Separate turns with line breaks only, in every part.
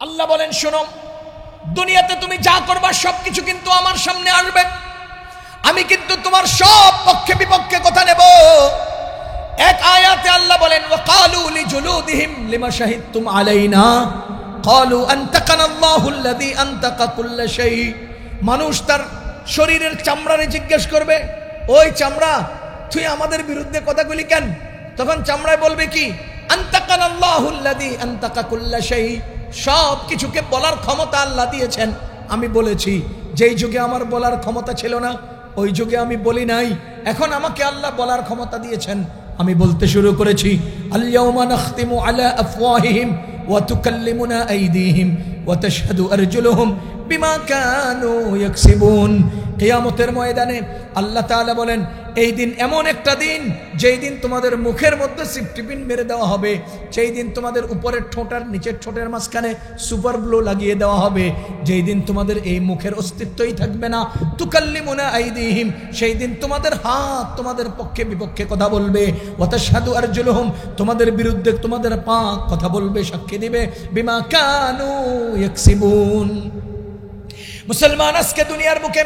আল্লাহ বলেন, শোনো, দুনিয়াতে তুমি যা করবা সবকিছু কিন্তু আমার সামনে আসবে, আমি কিন্তু তোমার সব পক্ষে বিপক্ষে কথা নেব। এক আয়াতে আল্লাহ বলেন, ওয়াকালু লিজুলুদিহিম লিমা শাহিদতুম আলাইনা ক্বালু আনতাকানা আল্লাহুল্লাযী আনতাকা কুল্লা শাই। মানুষ তার শরীরের চামড়ারে জিজ্ঞেস করবে, ওই চামড়া, তুই আমাদের বিরুদ্ধে কথাগুলি কেন? তখন চামড়ায় বলবে কি, আনতাকানা আল্লাহুল্লাযী আনতাকা কুল্লা শাই। সব কিছুকে বলার ক্ষমতা আল্লাহ দিয়েছেন। আমি বলেছি, যেই যুগে আমার বলার ক্ষমতা ছিল না ওই যুগে আমি বলি নাই, এখন আমাকে আল্লাহ বলার ক্ষমতা দিয়েছেন, আমি বলতে শুরু করেছি। আল-ইয়াওমা নাখতিমু আলা আফওয়াহিহিম ওয়া তুকাল্লিমুনা আইদিহিম ওয়া তাশহাদু আরজুলুহুম বিমা কানু ইয়াকসিবুন। কিয়ামতের ময়দানে আল্লাহ তাআলা বলেন, এই দিন এমন একটা দিন যেই দিন তোমাদের মুখের মধ্যে সিফটিপিন মেরে দেওয়া হবে, যেই দিন তোমাদের উপরের ঠোঁট আর নিচের ঠোঁটের মাঝখানে সুপার গ্লু লাগিয়ে দেওয়া হবে, যেই দিন তোমাদের এই মুখের অস্তিত্বই থাকবে না। তুকাল্লিমুনা আইদিহিম, সেই দিন তোমাদের হাত তোমাদের পক্ষে বিপক্ষে কথা বলবে। ওয়া তাশহাদু আরজুলুহুম, তোমাদের বিরুদ্ধে তোমাদের পা কথা বলবে, সাক্ষী দিবে। বিমা কানু ইয়াকসিবুন। মুসলমান, আজকে দুনিয়ার বুকে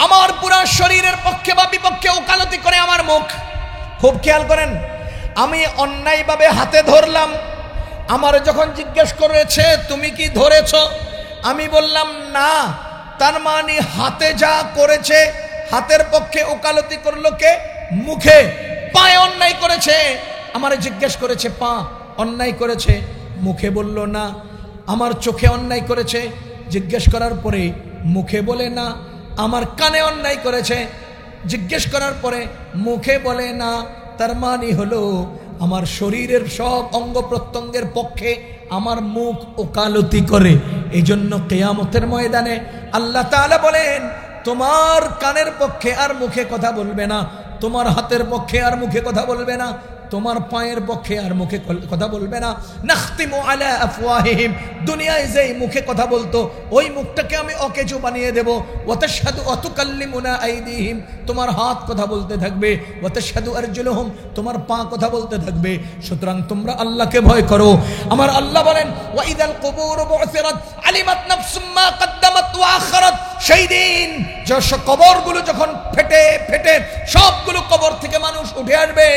আমার পুরা শরীরের পক্ষে বা বিপক্ষে ওকালতি করে আমার মুখ। খুব খেয়াল করেন, আমি অন্যায়ভাবে হাতে ধরলাম, আমার যখন জিজ্ঞেস করেছে তুমি কি ধরেছ, আমি বললাম না, তার মানে হাতে যা করেছে, হাতের পক্ষে ওকালতি করলো কে? মুখে। পায়ে অন্যায় করেছে, আমার জিজ্ঞেস করেছে পা অন্যায় করেছে, মুখে বলল না। আমার চোখে অন্যায় করেছে, জিজ্ঞেস করার পরে মুখে বলে না। আমার কানে অন্যায় করেছে, জিজ্ঞেস করার পরে মুখে বলে না। তার মানে হলো আমার শরীরের সব অঙ্গ প্রত্যঙ্গের পক্ষে আমার মুখ ওকালতি করে। এই জন্য কিয়ামতের ময়দানে আল্লাহ তাআলা বলেন, তোমার কানের পক্ষে আর মুখে কথা বলবে না, তোমার হাতের পক্ষে আর মুখে কথা বলবে না, তোমার পায়ের পক্ষে আর মুখে কথা বলবে না। নাখতিমু আলা আফওয়াহিহিম, দুনিয়ায় যেই মুখে কথা বলতো ওই মুখটাকে আমি অকেজো বানিয়ে দেব। ওয়া তাশহাদু ওয়া তুকাল্লিমুনা আইদিহিম, তোমার হাত কথা বলতে থাকবে। ওয়া তাশহাদু আরজুলুহুম, তোমার পা কথা বলতে থাকবে। সুতরাং তোমরা আল্লাহকে ভয় করো। আমার আল্লাহ বলেন, ওয়া ইযাল কুবুরু বু'থিরাত আলিমাত নাফসুম মা কদ্দামাত ওয়া আখারাত। সেই দিন কবরগুলো যখন ফেটে ফেটে সবগুলো কবর থেকে মানুষ উঠে আসবে,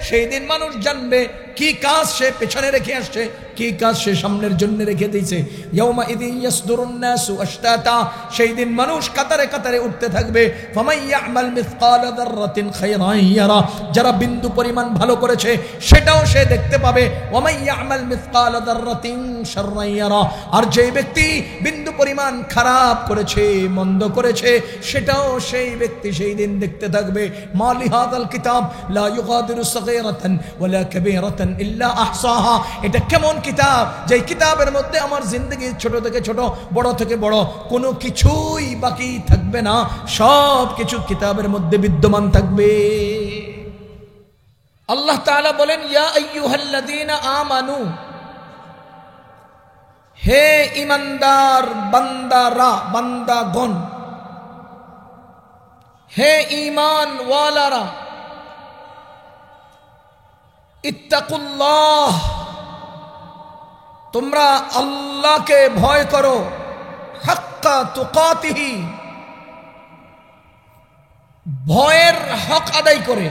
সেই দিন মানুষ জানবে কি কাজ সে পেছনে রেখে আসছে, কি কাজ সে সামনের জন্য রেখে দিয়েছে। ইয়াউমা ইযিন ইয়াসদুরুন নাসু আশতাতা, সেই দিন মানুষ কাতারে কাতারে উঠতে থাকবে। ফামান ইয়ামাল মিসকালা যাররাতিন খায়রান ইয়ারা, যারা বিন্দু পরিমাণ ভালো করেছে সেটাও সে দেখতে পাবে। ওয়া মান ইয়ামাল মিসকালা যাররাতিন শাররান ইয়ারা, আর যে ব্যক্তি বিন্দু পরিমাণ খারাপ করেছে, মন্দ করেছে, সেটাও সেই ব্যক্তি সেই দিন দেখতে থাকবে। মা লিহাযাল কিতাব লা ইউগাদিরু সাগীরাতান ওয়ালা কাবীরাতান ইল্লা আহসাহা, এটা কেমন কিতাব, যে কিতাবের মধ্যে আমার জিন্দেগি ছোট থেকে ছোট, বড় থেকে বড় কোনো কিছুই বাকি থাকবে না, সব কিছু কিতাবের মধ্যে বিদ্যমান থাকবে। আল্লাহ তাআলা বলেন, ইয়া আইয়ুহাল্লাযীনা আমানু, হে ঈমানদার বান্দারা, বান্দাগণ, হে ঈমান ওয়ালারা, ইত্তাকুল্লাহ, তোমরা আল্লাহকে ভয় করো, হাক্কা তুকাতিহি, ভয়ের হক আদায় করে,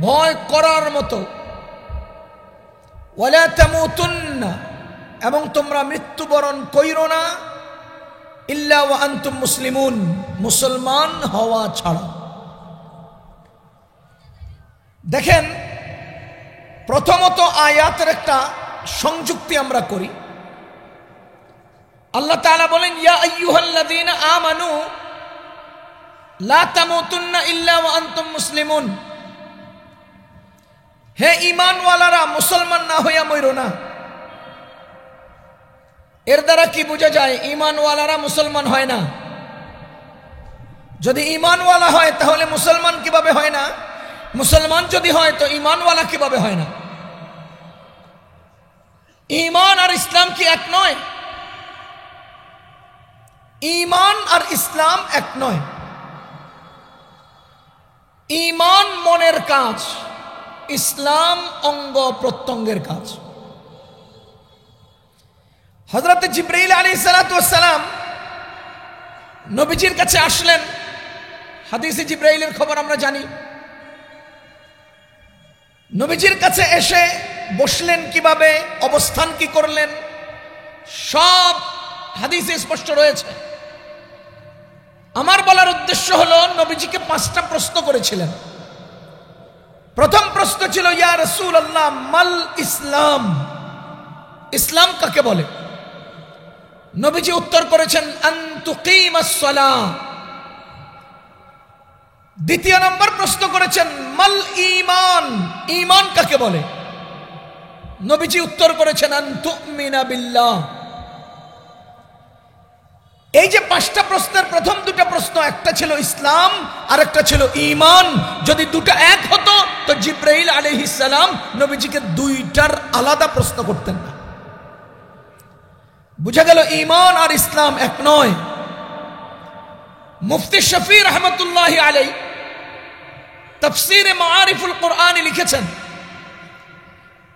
ভয় করার মতো। ওয়ালা তামুতুন্না, এবং তোমরা মৃত্যুবরণ কইরো না, ইল্লা ওয়া আনতুম মুসলিমুন, মুসলমান হওয়া ছাড়া। দেখেন, প্রথমত আয়াতের একটা সংযুক্তি আমরা করি। আল্লাহ তাআলা বলেন, ইয়া আইয়ুহাল্লাযীনা আমানু লা তামুতুন্না ইল্লা ওয়া আনতুম মুসলিমুন, হে ঈমানওয়ালারা, মুসলমান না হইয়া মইরো না। এর দ্বারা কি বোঝা যায়? ঈমানওয়ালারা মুসলমান হয় না। যদি ঈমানওয়ালা হয় তাহলে মুসলমান কিভাবে হয় না? মুসলমান যদি হয় তো ঈমানওয়ালা কিভাবে হয় না? ঈমান আর ইসলাম কি এক নয়? ঈমান আর ইসলাম এক নয়। ঈমান মনের কাজ, ইসলাম অঙ্গ প্রত্যঙ্গের কাজ। হযরত জিবরাইল আলাইহিস সালাতু ওয়াস সালাম নবীজির কাছে আসলেন। হাদিসে জিবরাইলের খবর আমরা জানি। নবীজির কাছে এসে বসলেন কিভাবে, অবস্থান কি করলেন, সব হাদিসে স্পষ্ট রয়েছে। আমার বলার উদ্দেশ্য হলো, নবীজিকে 5টা প্রশ্ন করেছিলেন। প্রথম প্রশ্ন ছিল, ইয়া রাসূলুল্লাহ মাল ইসলাম, ইসলাম কাকে বলে? নবীজি উত্তর করেছেন, আন তুকিমাস সালাহ। দ্বিতীয় নম্বর প্রশ্ন করেছেন, মাল ঈমান, ঈমান কাকে বলে? নবীজি উত্তর করেছেন, আন তুমিনা বিল্লাহ। এই যে 5টা প্রশ্নের প্রথম 2টা প্রশ্ন, একটা ছিল ইসলাম আর একটা ছিল ঈমান। যদি দুটো এক হতো তো জিবরাইল আলাইহিস সালাম নবীজিকে 2টার আলাদা প্রশ্ন করতেন না। বুঝা গেল ঈমান আর ইসলাম এক নয়। মুফতি শফি রহমতুল্লাহি আলাইহি তাফসীরে মাআরিফুল কুরআনে লিখেছেন,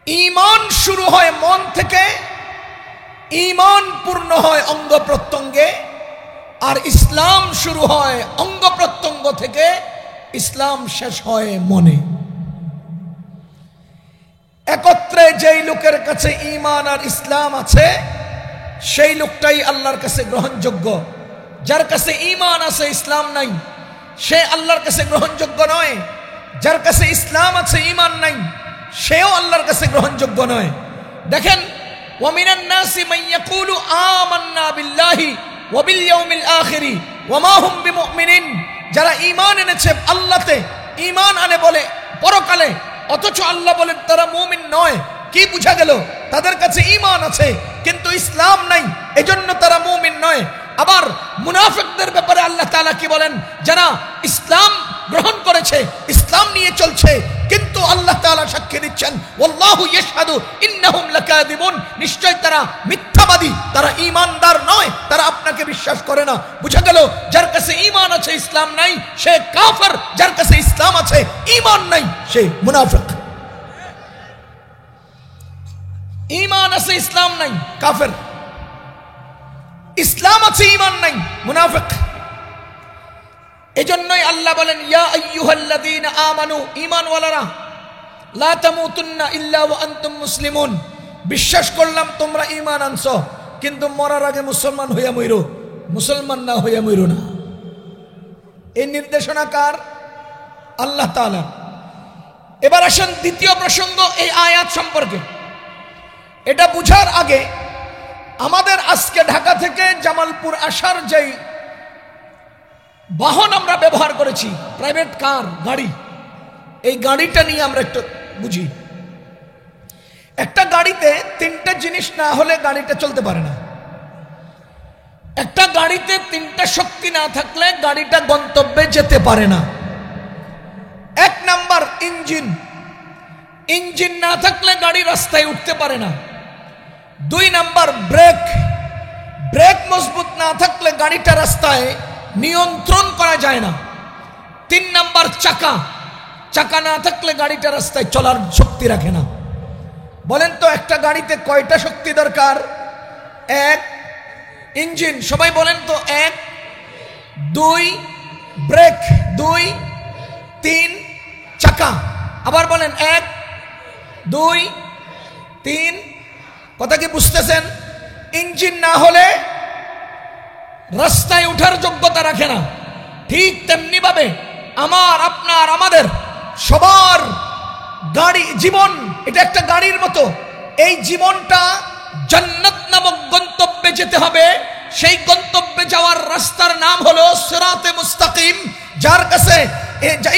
ঈমান শুরু হয় মন থেকে, ঈমান পূর্ণ হয় অঙ্গ প্রত্যঙ্গে, আর ইসলাম শুরু হয় অঙ্গ প্রত্যঙ্গ থেকে, ইসলাম শেষ হয় মনে। একত্রে যেই লোকের কাছে ঈমান আর ইসলাম আছে সেই লোকটাই আল্লাহর কাছে গ্রহণযোগ্য। যার কাছে ঈমান আছে ইসলাম নাই, সে আল্লাহর কাছে গ্রহণযোগ্য নয়। যার কাছে ইসলাম আছে ঈমান নাই, সেও আল্লাহর কাছে গ্রহণযোগ্য নয়। দেখেন, ওয়ামিনান নাসি মান ইয়াকুলু আমান্না বিল্লাহি ওয়া বিল ইয়াউমিল আখির ওয়া মা হুম বিমুমিনিন। যারা ঈমান এনেছে আল্লাহতে, ঈমান আনে বলে পরকালে, অথচ আল্লাহ বলেন তারা মুমিন নয়। কি বুঝা গেল? তাদের কাছে ঈমান আছে কিন্তু ইসলাম নাই, এজন্য তারা মুমিন নয়। আবার মুনাফিকদের ব্যাপারে আল্লাহ তাআলা কি বলেন? যারা ইসলাম গ্রহণ করেছে, ইসলাম নিয়ে চলছে, কিন্তু আল্লাহ তাআলা সাক্ষী দিচ্ছেন, ওয়াল্লাহু ইয়াশহাদু ইন্নাহুম লাকাযিবুন, নিশ্চয় তারা মিথ্যাবাদী, তারা ঈমানদার নয়, তারা আপনাকে বিশ্বাস করে না। বুঝা গেল, যার কাছে ঈমান আছে ইসলাম নাই সে কাফের, যার কাছে ইসলাম আছে ঈমান নাই সে মুনাফিক। ঈমান আছে ইসলাম নাই কাফের, ইসলাম আছে ঈমান নাই মুনাফিক। এজন্যই আল্লাহ বলেন, ইয়া আইয়ুহাল্লাযীনা আমানু, ঈমানওয়ালারা, লা তামুতুন্না ইল্লা ওয়া আনতুম মুসলিমুন, বিশ্বাস করলাম তোমরা ঈমান আনছো, কিন্তু মরার আগে মুসলমান হইয়া মইরো, মুসলমান না হইয়া মইরো না। এই নির্দেশনা কার? আল্লাহ তাআলা। এবার আসেন দ্বিতীয় প্রসঙ্গ এই আয়াত সম্পর্কে। এটা বুঝার আগে আমাদের আজকে ঢাকা থেকে জামালপুর আসার যেই বাহন আমরা ব্যবহার করেছি, প্রাইভেট কার, গাড়ি, এই গাড়িটা নিয়ে আমরা একটু বুঝি। একটা গাড়িতে 3টা জিনিস না হলে গাড়িটা চলতে পারে না। একটা গাড়িতে 3টা শক্তি না থাকলে গাড়িটা গন্তব্যে যেতে পারে না। 1 নাম্বার ইঞ্জিন, ইঞ্জিন না থাকলে গাড়ি রাস্তায় উঠতে পারে না। 2 নাম্বার ব্রেক, ব্রেক মজবুত না থাকলে গাড়িটা রাস্তায় নিয়ন্ত্রণ করা যায় না। 3 নাম্বার চাকা, চাকা না থাকলে গাড়িটা রাস্তায় চলার শক্তি রাখে না। বলেন তো একটা গাড়িতে কয়টা শক্তি দরকার? 1 ইঞ্জিন, সবাই বলেন তো 1, 2 ব্রেক, 2, 3 চাকা। আবার বলেন 1, 2, 3। কথা কি বুঝতেছেন? ইঞ্জিন না হলে রাস্তায় ওঠার যোগ্যতা রাখে না। ঠিক তেমনি ভাবে আমার, আপনার, আমাদের সবার গাড়ি, জীবন এটা একটা গাড়ির মতো। এই জীবনটা জান্নাত নামক গন্তব্যে যেতে হবে। সেই গন্তব্যে যাওয়ার রাস্তার নাম হলো সিরাতে মুস্তাকিম। যার কাছে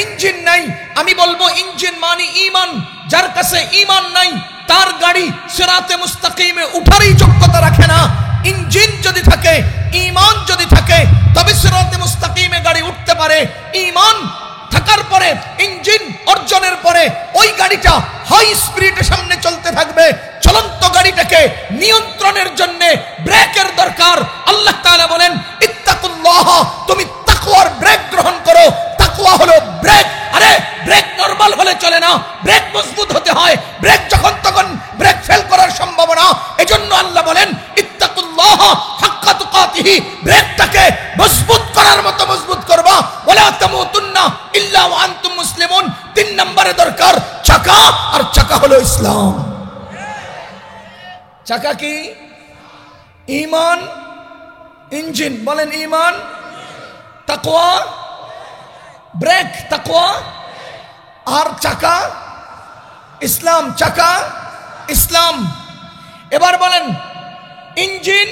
ইঞ্জিন নাই, আমি বলবো ইঞ্জিন মানে ঈমান। যার কাছে ঈমান নাই তার গাড়ি সিরাতে মুস্তাকিমে উঠারই যোগ্যতা রাখে না। ইঞ্জিন যদি থাকে, ঈমান যদি থাকে, তবে সিরাতে মুস্তাকিমে গাড়ি উঠতে পারে। ঈমান থাকার পরে, ইঞ্জিন অর্জনের পরে ওই গাড়িটা হাই স্পিডে সামনে চলতে থাকবে। চলন্ত গাড়িটাকে নিয়ন্ত্রণের জন্য ব্রেকের দরকার। আল্লাহ তাআলা বলেন, ইত্তাকুল্লাহ, তুমি তাকওয়ার ব্রেক গ্রহণ করো। তাকওয়া হলো ব্রেক। আরে ব্রেক নরমাল হলে চলে না, ব্রেক মজবুত হতে হয়। ব্রেক যখন তখন ব্রেক ফেল করার সম্ভাবনা। এজন্য আল্লাহ বলেন, ইত্তাকুল্লাহ তুকাতিহি, ব্রেকটাকে মজবুত করার মতো মজবুত করবা। ওয়ালা তামুতুন্না ইল্লা ওয়া আনতুম মুসলিমুন। 3 নম্বরে দরকার চাকা, আর চাকা হলো ইসলাম। চাকা কি? ঈমান, ইঞ্জিন। বলেন ঈমান, তাকওয়া, ব্রেক তাকওয়া, আর চাকা ইসলাম। চাকা ইসলাম। এবার বলেন ইঞ্জিন,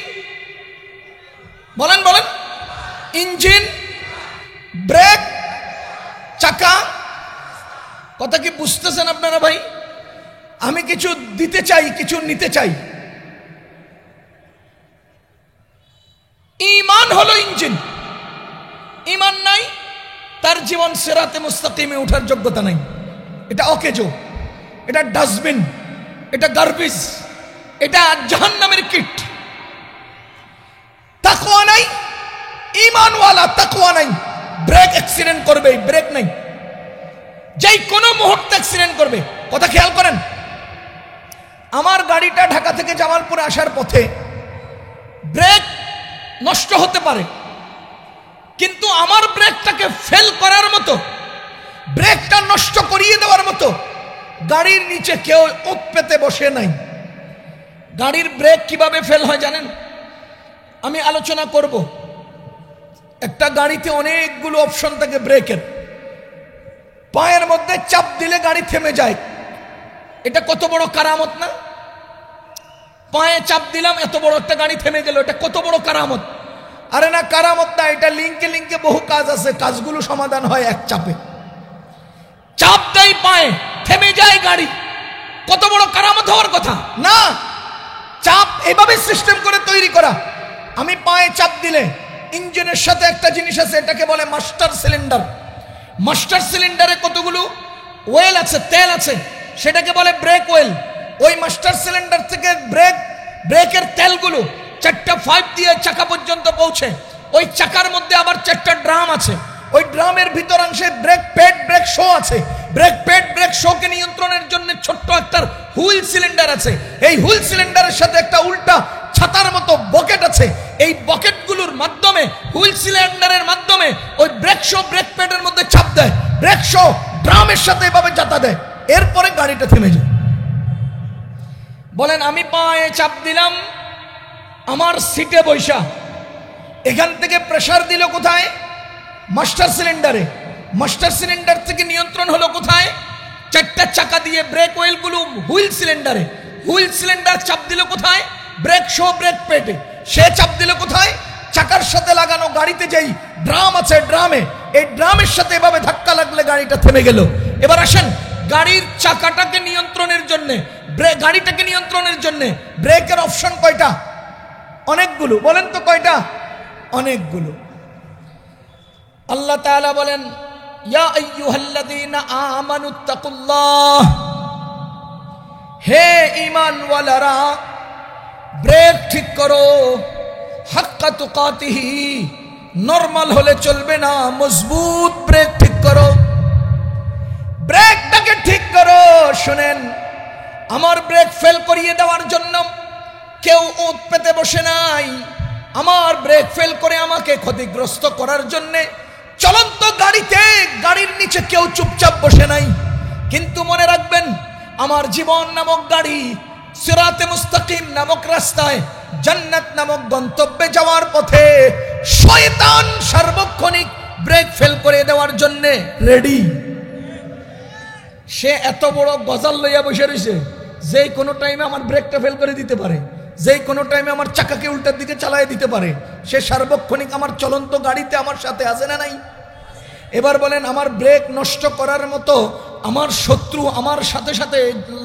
বলেন বলেন ইঞ্জিন, ব্রেক, চাকা। কথা কি বুঝতেছেন আপনারা ভাই? আমি কিছু দিতে চাই, কিছু নিতে চাই। ঈমান হলো ইঞ্জিন। ঈমান নাই, তার জীবন সিরাতে মুস্তাকিমে ওঠার যোগ্যতা নাই। এটা অকেজো, এটা ডাস্টবিন, এটা গার্বেজ, এটা জাহান্নামের কিট। তাকওয়া নাই, ঈমানওয়ালা তাকওয়া নাই, ব্রেক অ্যাক্সিডেন্ট করবে, ব্রেক নাই, যেই কোনো মুহূর্তে অ্যাক্সিডেন্ট করবে। কথা খেয়াল করেন, আমার গাড়িটা ঢাকা থেকে জামালপুরে আসার পথে ব্রেক নষ্ট হতে পারে, কিন্তু আমার ব্রেকটাকে ফেল করার মতো, ব্রেকটা নষ্ট করিয়ে দেওয়ার মতো গাড়ির নিচে কেউ ওত পেতে বসে নাই। গাড়ির ব্রেক কিভাবে ফেল হয় জানেন? আমি আলোচনা করব। একটা গাড়িতে অনেকগুলো অপশন থাকে ব্রেকের। পায়ের মধ্যে চাপ দিলে গাড়ি থেমে যায়। এটা কত বড় কারামত না? পায়ে চাপ দিলাম, এত বড় একটা গাড়ি থেমে গেল, এটা কত বড় কারামত। আরে না, কারামত না, এটা লিঙ্কে লিঙ্কে বহু কাজ আছে, কাজগুলো সমাধান হয় এক চাপে। চাপ দেয় পায়ে, থেমে যায় গাড়ি, কত বড় কারামত হওয়ার কথা না? চাপ এভাবে সিস্টেম করে তৈরি করা। আমি পায়ে চাপ দিলে ইঞ্জিনের সাথে একটা জিনিস আছে, এটাকে বলে মাস্টার সিলিন্ডার। মাস্টার সিলিন্ডারে কতগুলো ওয়েল আছে, তেল আছে, সেটাকে বলে ব্রেক ওয়েল। ওই মাস্টার সিলিন্ডার থেকে ব্রেকের তেলগুলো 4টা পাইপ দিয়ে চাকা পর্যন্ত পৌঁছে। ওই চাকার মধ্যে আবার 4টা ড্রাম আছে। ওই ড্রামের ভিতর অংশে ব্রেক প্যাড, ব্রেক শো আছে। ব্রেক প্যাড, ব্রেক শোকে নিয়ন্ত্রণের জন্য ছোট্ট একটা হুইল সিলিন্ডার আছে। এই হুইল সিলিন্ডারের সাথে একটা উল্টা ছাতার মতো বকেট আছে। এই বকেটগুলোর মাধ্যমে, হুইল সিলিন্ডারের মাধ্যমে ওই ব্রেক শো ব্রেক প্যাডের মধ্যে চাপ দেয়, ব্রেক শো ড্রামের সাথে এভাবে চাতা দেয়, এরপরে গাড়িটা থেমে যায়। বলেন আমি পায়ে চাপ দিলাম, আমার সিটে বৈশা, এখান থেকে প্রেসার দিল কোথায়? মাস্টার সিলিন্ডারে। মাস্টার সিলিন্ডার থেকে নিয়ন্ত্রণ হলো কোথায়? 4টা চাকা দিয়ে ব্রেক ওয়েলগুলো হুইল সিলিন্ডারে। হুইল সিলিন্ডার চাপ দিল কোথায়? ব্রেক শো ব্রেক প্যাডে। সে চাপ দিল কোথায়? চাকার সাথে লাগানো গাড়িতে যেই ড্রাম আছে, ড্রামে। এই ড্রামের সাথে এভাবে ধাক্কা লাগলে গাড়িটা থেমে গেল। এবার আসেন, গাড়ির চাকাটাকে নিয়ন্ত্রণের জন্য, গাড়িটাকে নিয়ন্ত্রণের জন্য ব্রেকের অপশন কয়টা? অনেকগুলো। বলেন তো কয়টা? অনেকগুলো। আল্লাহ তাআলা বলেন, ইয়া আইয়ুহাল্লাযীনা আমানুত্তাকুল্লাহ, হে ঈমানওয়ালারা, ব্রেক ঠিক করো। হাক্কা তুকাতিহি, নরমাল হলে চলবে না, মজবুত ব্রেক ঠিক করো। ব্রেকটাকে ঠিক করো। শুনেন, আমার ব্রেক ফেল করিয়ে দেওয়ার জন্য কেউ ওত পেতে বসে নাই। আমার ব্রেক ফেল করে আমাকে ক্ষতিগ্রস্ত করার জন্য চলন্ত গাড়িতে, গাড়ির নিচে কেউ চুপচাপ বসে নাই। কিন্তু মনে রাখবেন, আমার জীবন নামক গাড়ি সিরাতে মুস্তাকিম নামক রাস্তায়, জান্নাত নামক গন্তব্যে যাওয়ার পথে শয়তান সার্বক্ষণিক ব্রেক ফেল করে দেওয়ার জন্য রেডি। সে এত বড় গজাল লইয়া বসে রয়েছে, যে কোনো টাইমে আমার ব্রেকটা ফেল করে দিতে পারে, যে কোনো টাইমে আমার চাকাকে উল্টার দিকে চালায় দিতে পারে। সে সার্বক্ষণিক আমার চলন্ত গাড়িতে আমার সাথে আছে না নাই? এবার বলেন, আমার ব্রেক নষ্ট করার মতো আমার শত্রু আমার সাথে সাথে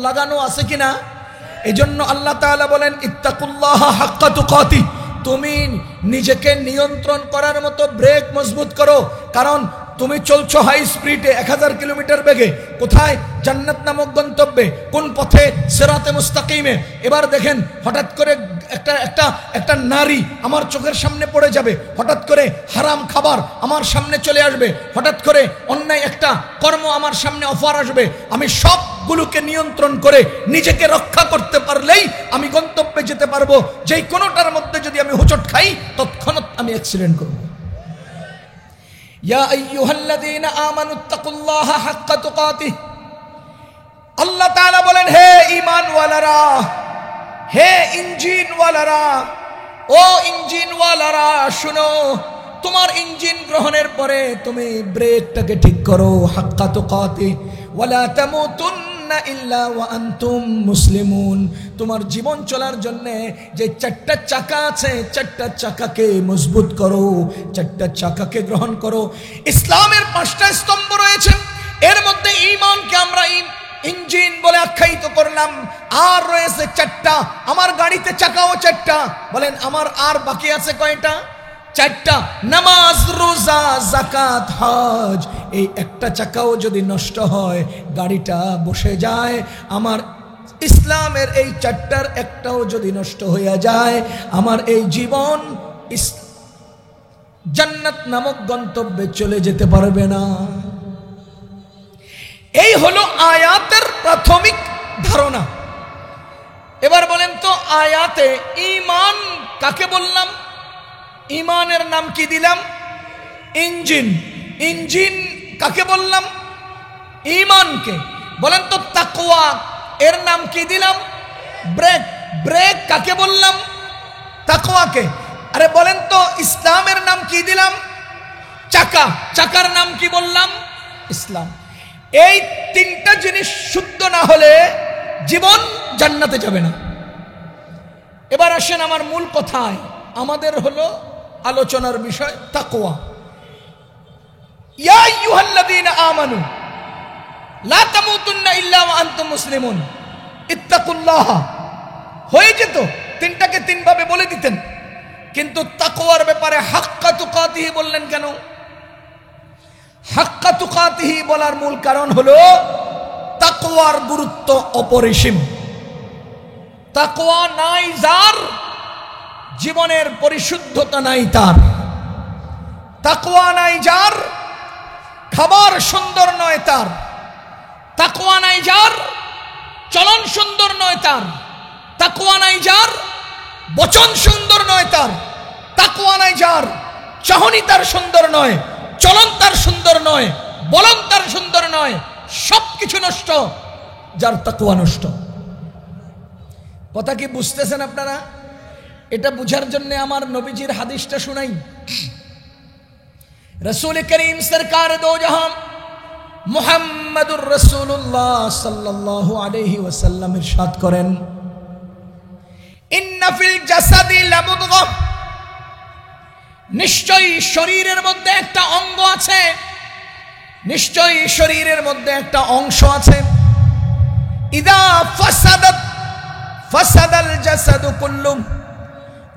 লাগানো আছে কিনা? এজন্য আল্লাহ তাআলা বলেন, ইত্তাকুল্লাহ হাক্কা তুকাতি, তুমি নিজেকে নিয়ন্ত্রণ করার মতো ব্রেক মজবুত করো। কারণ তুমি চলছো হাই স্পিডে 1000 কিলোমিটার বেগে, কোথায়? জান্নাত নামক গন্তব্যে। কোন পথে? সিরাতে মুস্তাকিমে। এবার দেখেন, হঠাৎ করে একটা নারী আমার চোখের সামনে পড়ে যাবে, হঠাৎ করে হারাম খাবার আমার সামনে চলে আসবে, হঠাৎ করে অন্যায় একটা কর্ম আমার সামনে অফার আসবে। আমি সব সবগুলোকে নিয়ন্ত্রণ করে নিজেকে রক্ষা করতে পারলেই আমি গন্তব্যে যেতে পারবো। যেই কোনোটার মধ্যে যদি আমি হোঁচট খাই তৎক্ষণাৎ আমি অ্যাক্সিডেন্ট করব। ইয়া আইয়ুহাল্লাযীনা আমানুত্তাকুল্লাহা হাক্কা তুকাতিহ, আল্লাহ তাআলা বলেন, হে ঈমানওয়ালারা, হে ইঞ্জিনওয়ালারা, ও ইঞ্জিনওয়ালারা শুনো, তোমার ইঞ্জিন গ্রহণের পরে তুমি ব্রেকটাকে ঠিক করো। হাক্কা তুকাতিহ ওয়ালা তামুতুন্না ইল্লা ওয়া আনতুম মুসলিমুন। তোমার জীবন চলার জন্য যে চারটা চাকা আছে, চারটা চাকাকে মজবুত করো, চারটা চাকাকে গ্রহণ করো। ইসলামের পাঁচটা স্তম্ভ রয়েছে, এর মধ্যে ঈমানকে আমরা ইঞ্জিন বলে আখ্যায়িত করলাম, আর রয়েছে চারটা। আমার গাড়িতে চাকাও চারটা, বলেন আমার আর বাকি আছে কয়টা? চারটা। নামাজ, রোজা, যাকাত, হজ। এই একটা চাকাও যদি নষ্ট হয় গাড়িটা বসে যায়। আমার ইসলামের এই চারটার একটাও যদি নষ্ট হয়ে যায় আমার এই জীবন জান্নাত নামক গন্তব্যে চলে যেতে পারবে না। এই হলো আয়াতের প্রাথমিক ধারণা। এবার বলেন তো আয়াতে ঈমান কাকে বললাম? ঈমানের নাম কি দিলাম? ইঞ্জিন। ইঞ্জিন কাকে বললাম? ঈমানকে। বলেন তো তাকওয়া এর নাম কি দিলাম? ব্রেক। ব্রেক কাকে বললাম? তাকওয়াকে। আরে বলেন তো ইসলামের নাম কি দিলাম? চাকা। চাকার নাম কি বললাম? ইসলাম। এই তিনটা জিনিস শুদ্ধ না হলে জীবন জান্নাতে যাবে না। এবার আসেন আমার মূল কথায়। আমাদের হলো আলোচনার বিষয় তাকওয়া। ইয়া আইয়ুহাল্লাযীনা আমানু লা তামুতুন্না ইল্লা ওয়া আনতুম মুসলিমুন ইত্তাকুল্লাহ। হয়ে যেত, তিনটাকে তিন ভাবে বলে দিতেন, কিন্তু তাকওয়ার ব্যাপারে হাক্কা তুকাতিহি বললেন কেন? হাক্কা তুকাতিহি বলার মূল কারণ হলো তাকওয়ার গুরুত্ব অপরিসীম। তাকওয়া নাই যার, জীবনের পরিশুদ্ধতা নাই তার। তাকওয়া নাই যার, খাবার সুন্দর নয় তার। তাকওয়া নাই যার, চলন সুন্দর নয় তার। তাকওয়া নাই যার, বচন সুন্দর নয় তার। তাকওয়া নাই যার, চাহনি তার সুন্দর নয়, চলন তার সুন্দর নয়, বলন তার সুন্দর নয়, সবকিছু নষ্ট যার তাকওয়া নষ্ট। কথা কি বুঝতেছেন আপনারা? এটা বুঝার জন্য আমার নবীজির হাদিসটা শুনাই। রাসূল করিম সরকার দো জাহান মুহাম্মদুর রাসূলুল্লাহ সাল্লাল্লাহু আলাইহি ওয়াসাল্লাম ইরশাদ করেন, ইন্না ফিল জাসাদি লামুদগা, নিশ্চয়ই শরীরের মধ্যে একটা অঙ্গ আছে, নিশ্চয়ই শরীরের মধ্যে একটা অংশ আছে। ইদা ফাসাদাত ফাসাদাল জাসাদু কুল্লু,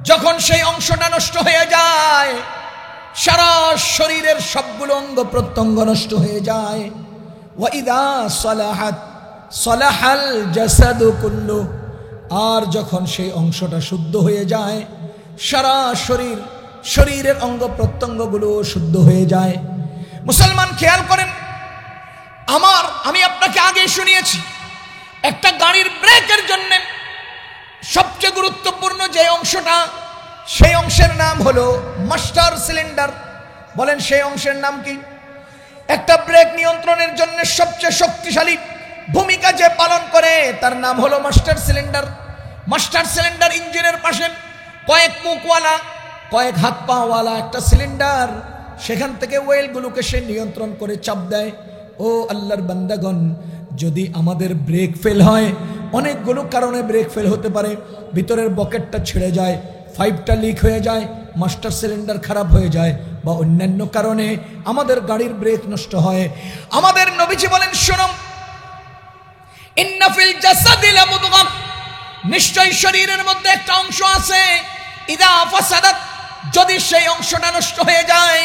যখন সেই অংশটা নষ্ট হয়ে যায় সারা শরীরের সবগুলো অঙ্গ প্রত্যঙ্গ নষ্ট হয়ে যায়। ওয়া ইদা সালাহাত সালাহাল জাসাদু কুল্লু, আর যখন সেই অংশটা শুদ্ধ হয়ে যায় সারা শরীরের অঙ্গ প্রত্যঙ্গগুলো শুদ্ধ হয়ে যায়। মুসলমান খেয়াল করেন, আমি আপনাকে আগে শুনিয়েছি, একটা গাড়ির ব্রেকের জন্য সবচেয়ে গুরুত্বপূর্ণ যে অংশটা, সেই অংশের নাম হলো মাস্টার সিলিন্ডার। বলেন সেই অংশের নাম কি? একটা ব্রেক নিয়ন্ত্রণের জন্য সবচেয়ে শক্তিশালী ভূমিকা যে পালন করে তার নাম হলো মাস্টার সিলিন্ডার। মাস্টার সিলিন্ডার ইঞ্জিনের পাশে কয়েক মুখওয়ালা, কয়েক হাত পাওয়ালা একটা সিলিন্ডার, সেখান থেকে ওয়েলগুলোকে সে নিয়ন্ত্রণ করে চাপ দেয়। ও আল্লাহর বান্দাগণ, যদি আমাদের ব্রেক ফেল হয়, অনেকগুলো কারণে ব্রেক ফেল হতে পারে, ভিতরের বকেটটা ছিঁড়ে যায়, পাইপটা লিক হয়ে যায়, মাস্টার সিলিন্ডার খারাপ হয়ে যায়, বা অন্যান্য কারণে আমাদের গাড়ির ব্রেক নষ্ট হয়। আমাদের নবীজি বলেন, শোনো, ইন্না ফিল জাসাদি লামুদগা, নিশ্চয়ই শরীরের মধ্যে একটা অংশ আছে, ইদা ফাসাদাত, যদি সেই অংশটা নষ্ট হয়ে যায়,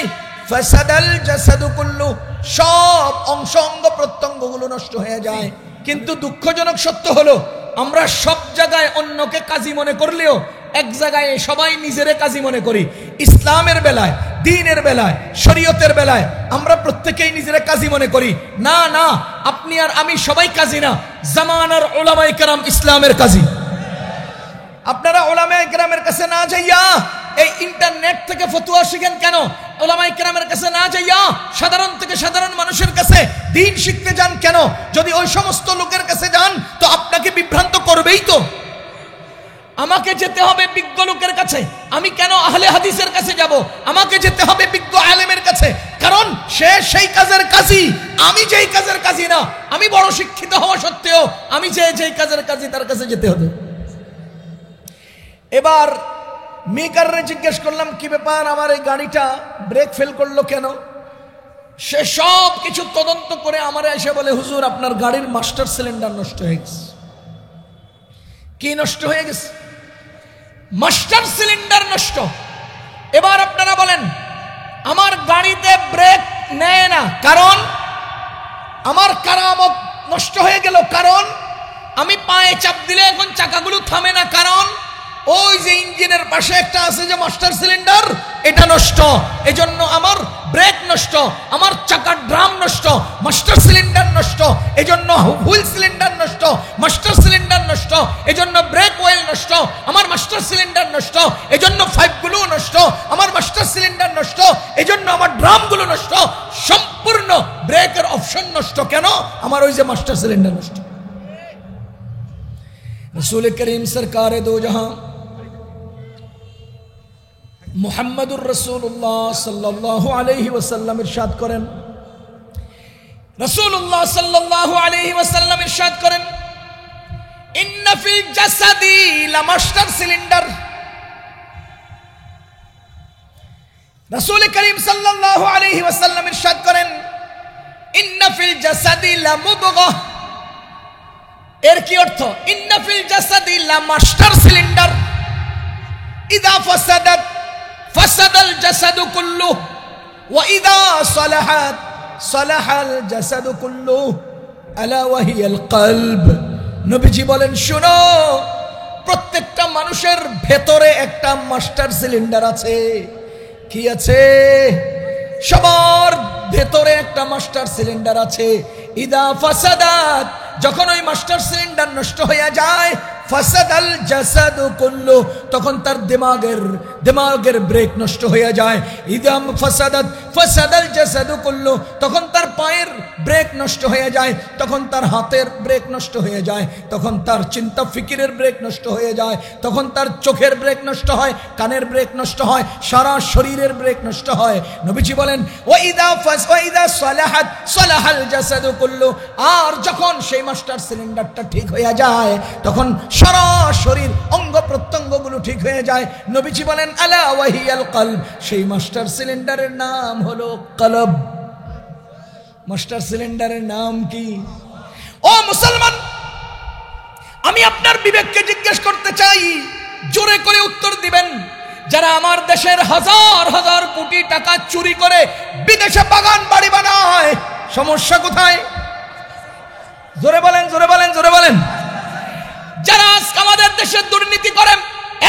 ফাসাদাল জাসাদু কুল্লু, সব অংশ অঙ্গ প্রত্যঙ্গগুলো নষ্ট হয়ে যায়। কিন্তু দুঃখজনক সত্য হলো আমরা সব জায়গায় অন্যকে কাজী মনে করলেও এক জায়গায় সবাই নিজেরে কাজী মনে করি। ইসলামের বেলায়, দ্বীনের বেলায়, শরীয়তের বেলায় আমরা প্রত্যেকেই নিজেরা কাজী মনে করি। না না, আপনি আপনি আর আমি সবাই কাজী না, জামানার উলামায়ে কেরাম ইসলামের কাজী। আপনারা উলামায়ে কেরামের কাছে না যাইয়া এই ইন্টারনেট থেকে ফতোয়া শিখেন কেন? উলামায়ে কেরামের কাছে না যাইয়া সাধারণ থেকে সাধারণ মানুষের কাছে দ্বীন শিখতে যান কেন? যদি ওই সমস্ত লোকের কাছে যান তো আপনাকে বিভ্রান্ত করবেই। তো আমাকে যেতে হবে বিজ্ঞ লোকের কাছে, আমি কেন আহলে হাদিসের কাছে যাব? আমাকে যেতে হবে বিজ্ঞ আলেমের কাছে, কারণ সে সেই কাজের কাজী, আমি যেই কাজের কাজী না। আমি বড় শিক্ষিত হওয়া সত্ত্বেও আমি যেই কাজের কাজী তার কাছে যেতে হবে। এবার মেকাররে জিজ্ঞেস করলাম, কি ব্যাপার, আমার এই গাড়িটা ব্রেক ফেল করলো কেন? সে সব কিছু তদন্ত করে আমার এসে বলে, হুজুর আপনার গাড়ির মাস্টার সিলিন্ডার নষ্ট হয়ে গেছে। কি নষ্ট হয়ে গেছে? মাস্টার সিলিন্ডার নষ্ট। এবার আপনারা বলেন, আমার গাড়িতে ব্রেক নেয় না, কারণ আমার কারামত নষ্ট হয়ে গেল, কারণ আমি পায়ে চাপ দিলে এখন চাকাগুলো থামে না, কারণ ওই যে ইঞ্জিনের পাশে একটা আছে যে মাস্টার সিলিন্ডার, এটা নষ্ট, এজন্য আমার ব্রেক নষ্ট, আমার চাকার ড্রাম নষ্ট, মাস্টার সিলিন্ডার নষ্ট, এজন্য হুইল সিলিন্ডার নষ্ট, মাস্টার সিলিন্ডার নষ্ট, এজন্য ব্রেক অয়েল নষ্ট, আমার মাস্টার সিলিন্ডার নষ্ট, এজন্য পাইপগুলো নষ্ট, আমার মাস্টার সিলিন্ডার নষ্ট, এজন্য আমার ড্রামগুলো নষ্ট, সম্পূর্ণ ব্রেকের অপশন নষ্ট। কেন? আমার ওই যে মাস্টার সিলিন্ডার নষ্ট। রাসূল করিম সরকারে দো জাহান মুহাম্মদুর রাসূলুল্লাহ সাল্লাল্লাহু আলাইহি ওয়াসাল্লাম ইরশাদ করেন, রাসূলুল্লাহ সাল্লাল্লাহু আলাইহি ওয়াসাল্লাম ইরশাদ করেন, ইন্না ফিল জাসাদি লামাস্টার সিলিন্ডার। রাসূল করিম সাল্লাল্লাহু আলাইহি ওয়াসাল্লাম ইরশাদ করেন, ইন্না ফিল জাসাদি লামুদগাহ। এর কি অর্থ? ইন্না ফিল জাসাদি লামাস্টার সিলিন্ডার, ইযা ফাসাদাত ফাসাদাল জাসাদু কুল্লু ওয়া ইযা সালাহাত সালাহাল জাসাদু কুল্লু আলা ওয়া হিয়াল কলব। নবীজি বলেন, শোনো, প্রত্যেকটা মানুষের ভেতরে একটা মাস্টার সিলিন্ডার আছে। কি আছে? সবার ভেতরে একটা মাস্টার সিলিন্ডার আছে। ইদা ফাসাদাত, যখন ওই মাস্টার সিলিন্ডার নষ্ট হয়ে যায়, ফাসাদাল জাসাদু কুল্লু, তখন তার দিমাগের ব্রেক নষ্ট হয়ে যায়। ইদাম ফাসাদাত ফাসাদাল জাসাদু কুল্লু, তখন তার পায়ের ব্রেক নষ্ট হয়ে যায়, তখন তার হাতের ব্রেক নষ্ট হয়ে যায়, তখন তার চিন্তা ফিকিরের ব্রেক নষ্ট হয়ে যায়, তখন তার চোখের ব্রেক নষ্ট হয়, কানের ব্রেক নষ্ট হয়, সারা শরীরের ব্রেক নষ্ট হয়। নবীজি বলেন, ওয়া ইদা সালাহাত সালাহাল জাসাদু কুল্লু, আর যখন সেই মাস্টার সিলিন্ডারটা ঠিক হয়ে যায়, তখন সারা শরীর অঙ্গ প্রত্যঙ্গগুলো ঠিক হয়ে যায়। নবীজি বলেন, আলা ওয়া হিয়াল কলব, সেই মাস্টার সিলিন্ডারের নাম হলো কলব। মাস্টার সিলিন্ডারের নাম কি? ও মুসলমান, আমি আপনার বিবেককে জিজ্ঞেস করতে চাই, জোরে করে উত্তর দিবেন। যারা আমার দেশের হাজার হাজার কোটি টাকা চুরি করে বিদেশে বাগান বাড়ি বানায়, সমস্যা কোথায়? জোরে বলেন, জোরে বলেন, জোরে বলেন। যারা আজকে আমাদের দেশে দুর্নীতি করেন,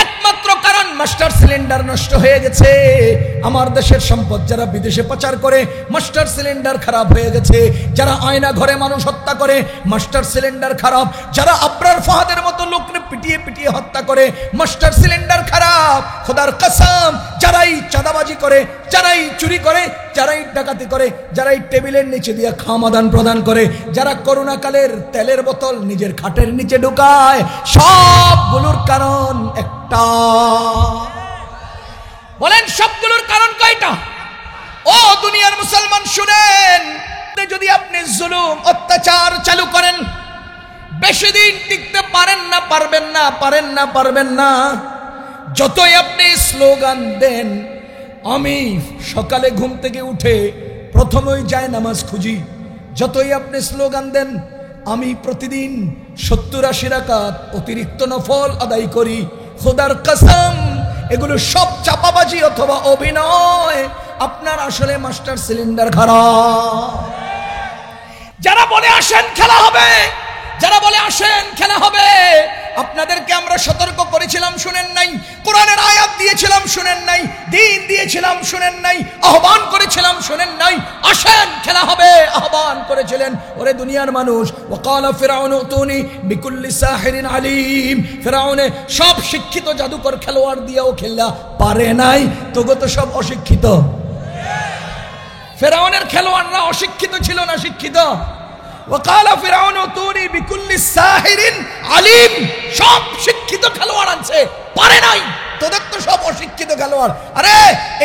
একমাত্র কারণ মাস্টার সিলিন্ডার নষ্ট হয়ে গেছে। আমার দেশের সম্পদ যারা বিদেশে পাচার করে, মাস্টার সিলিন্ডার খারাপ হয়ে গেছে। যারা আয়না ঘরে মানুষ হত্যা করে, মাস্টার সিলিন্ডার খারাপ। যারা আবরার ফাহাদের মতো লোককে পিটিয়ে পিটিয়ে হত্যা করে, মাস্টার সিলিন্ডার খারাপ। খোদার কসম, যারাই চাঁদাবাজি করে, যারাই চুরি করে, যারাই ডাকাতি করে, যারাই টেবিলের নিচে দিয়ে খাম আদান প্রদান করে, যারা করোনা কালের তেলের বোতল নিজের খাটের নিচে ঢুকায়, সবগুলোর কারণ একটা। বলেন, সবগুলোর কারণ কয়টা? ও দুনিয়ার মুসলমান শুনেন, যদি আপনি জুলুম অত্যাচার চালু করেন, বেশি দিন টিকতে পারেন না, পারবেন না, পারেন না, পারবেন না। যতই আপনি স্লোগান দেন, আমি সকালে ঘুম থেকে উঠে প্রথমেই যায় নামাজ খুঁজি, যতই আপনি স্লোগান দেন, আমি প্রতিদিন 70-80 রাকাত অতিরিক্ত নফল আদায় করি, খোদার কসম, এগুলো সব চাপাবাজি অথবা অভিনয়। আপনার আসলে মাস্টার সিলিন্ডার খারাপ। যারা বলে আসেন খেলা হবে, যারা বলে আসেন খেলা হবে, আপনাদেরকে আমরা সতর্ক করেছিলাম, শুনেন নাই? কোরআনের আয়াত দিয়েছিলাম, শুনেন নাই? দিন দিয়েছিলাম, শুনেন নাই? আহ্বান করেছিলাম, শুনেন নাই? আসেন খেলা হবে, আহ্বান করেছিলাম। বলেছিলেন, ওরে দুনিয়ার মানুষ, ওয়াকালা ফিরাউন উতুনি বিকুল্লি সাহিরিন আলিম, ফিরাউনে সব শিক্ষিত জাদুকর খেলোয়াড় দিয়েও খেলা পারে নাই, তোগো তো সব অশিক্ষিত। ফিরাউনের খেলোয়াড়রা অশিক্ষিত ছিল না শিক্ষিত? ওয়াকালা ফিরাউন উতুনি বিকুল্লি সাহিরিন আলিম, সব শিক্ষিত খেলোয়াড় আছে, পারে নাই, তোদের তো সব অশিক্ষিত খেলোয়াড়। আরে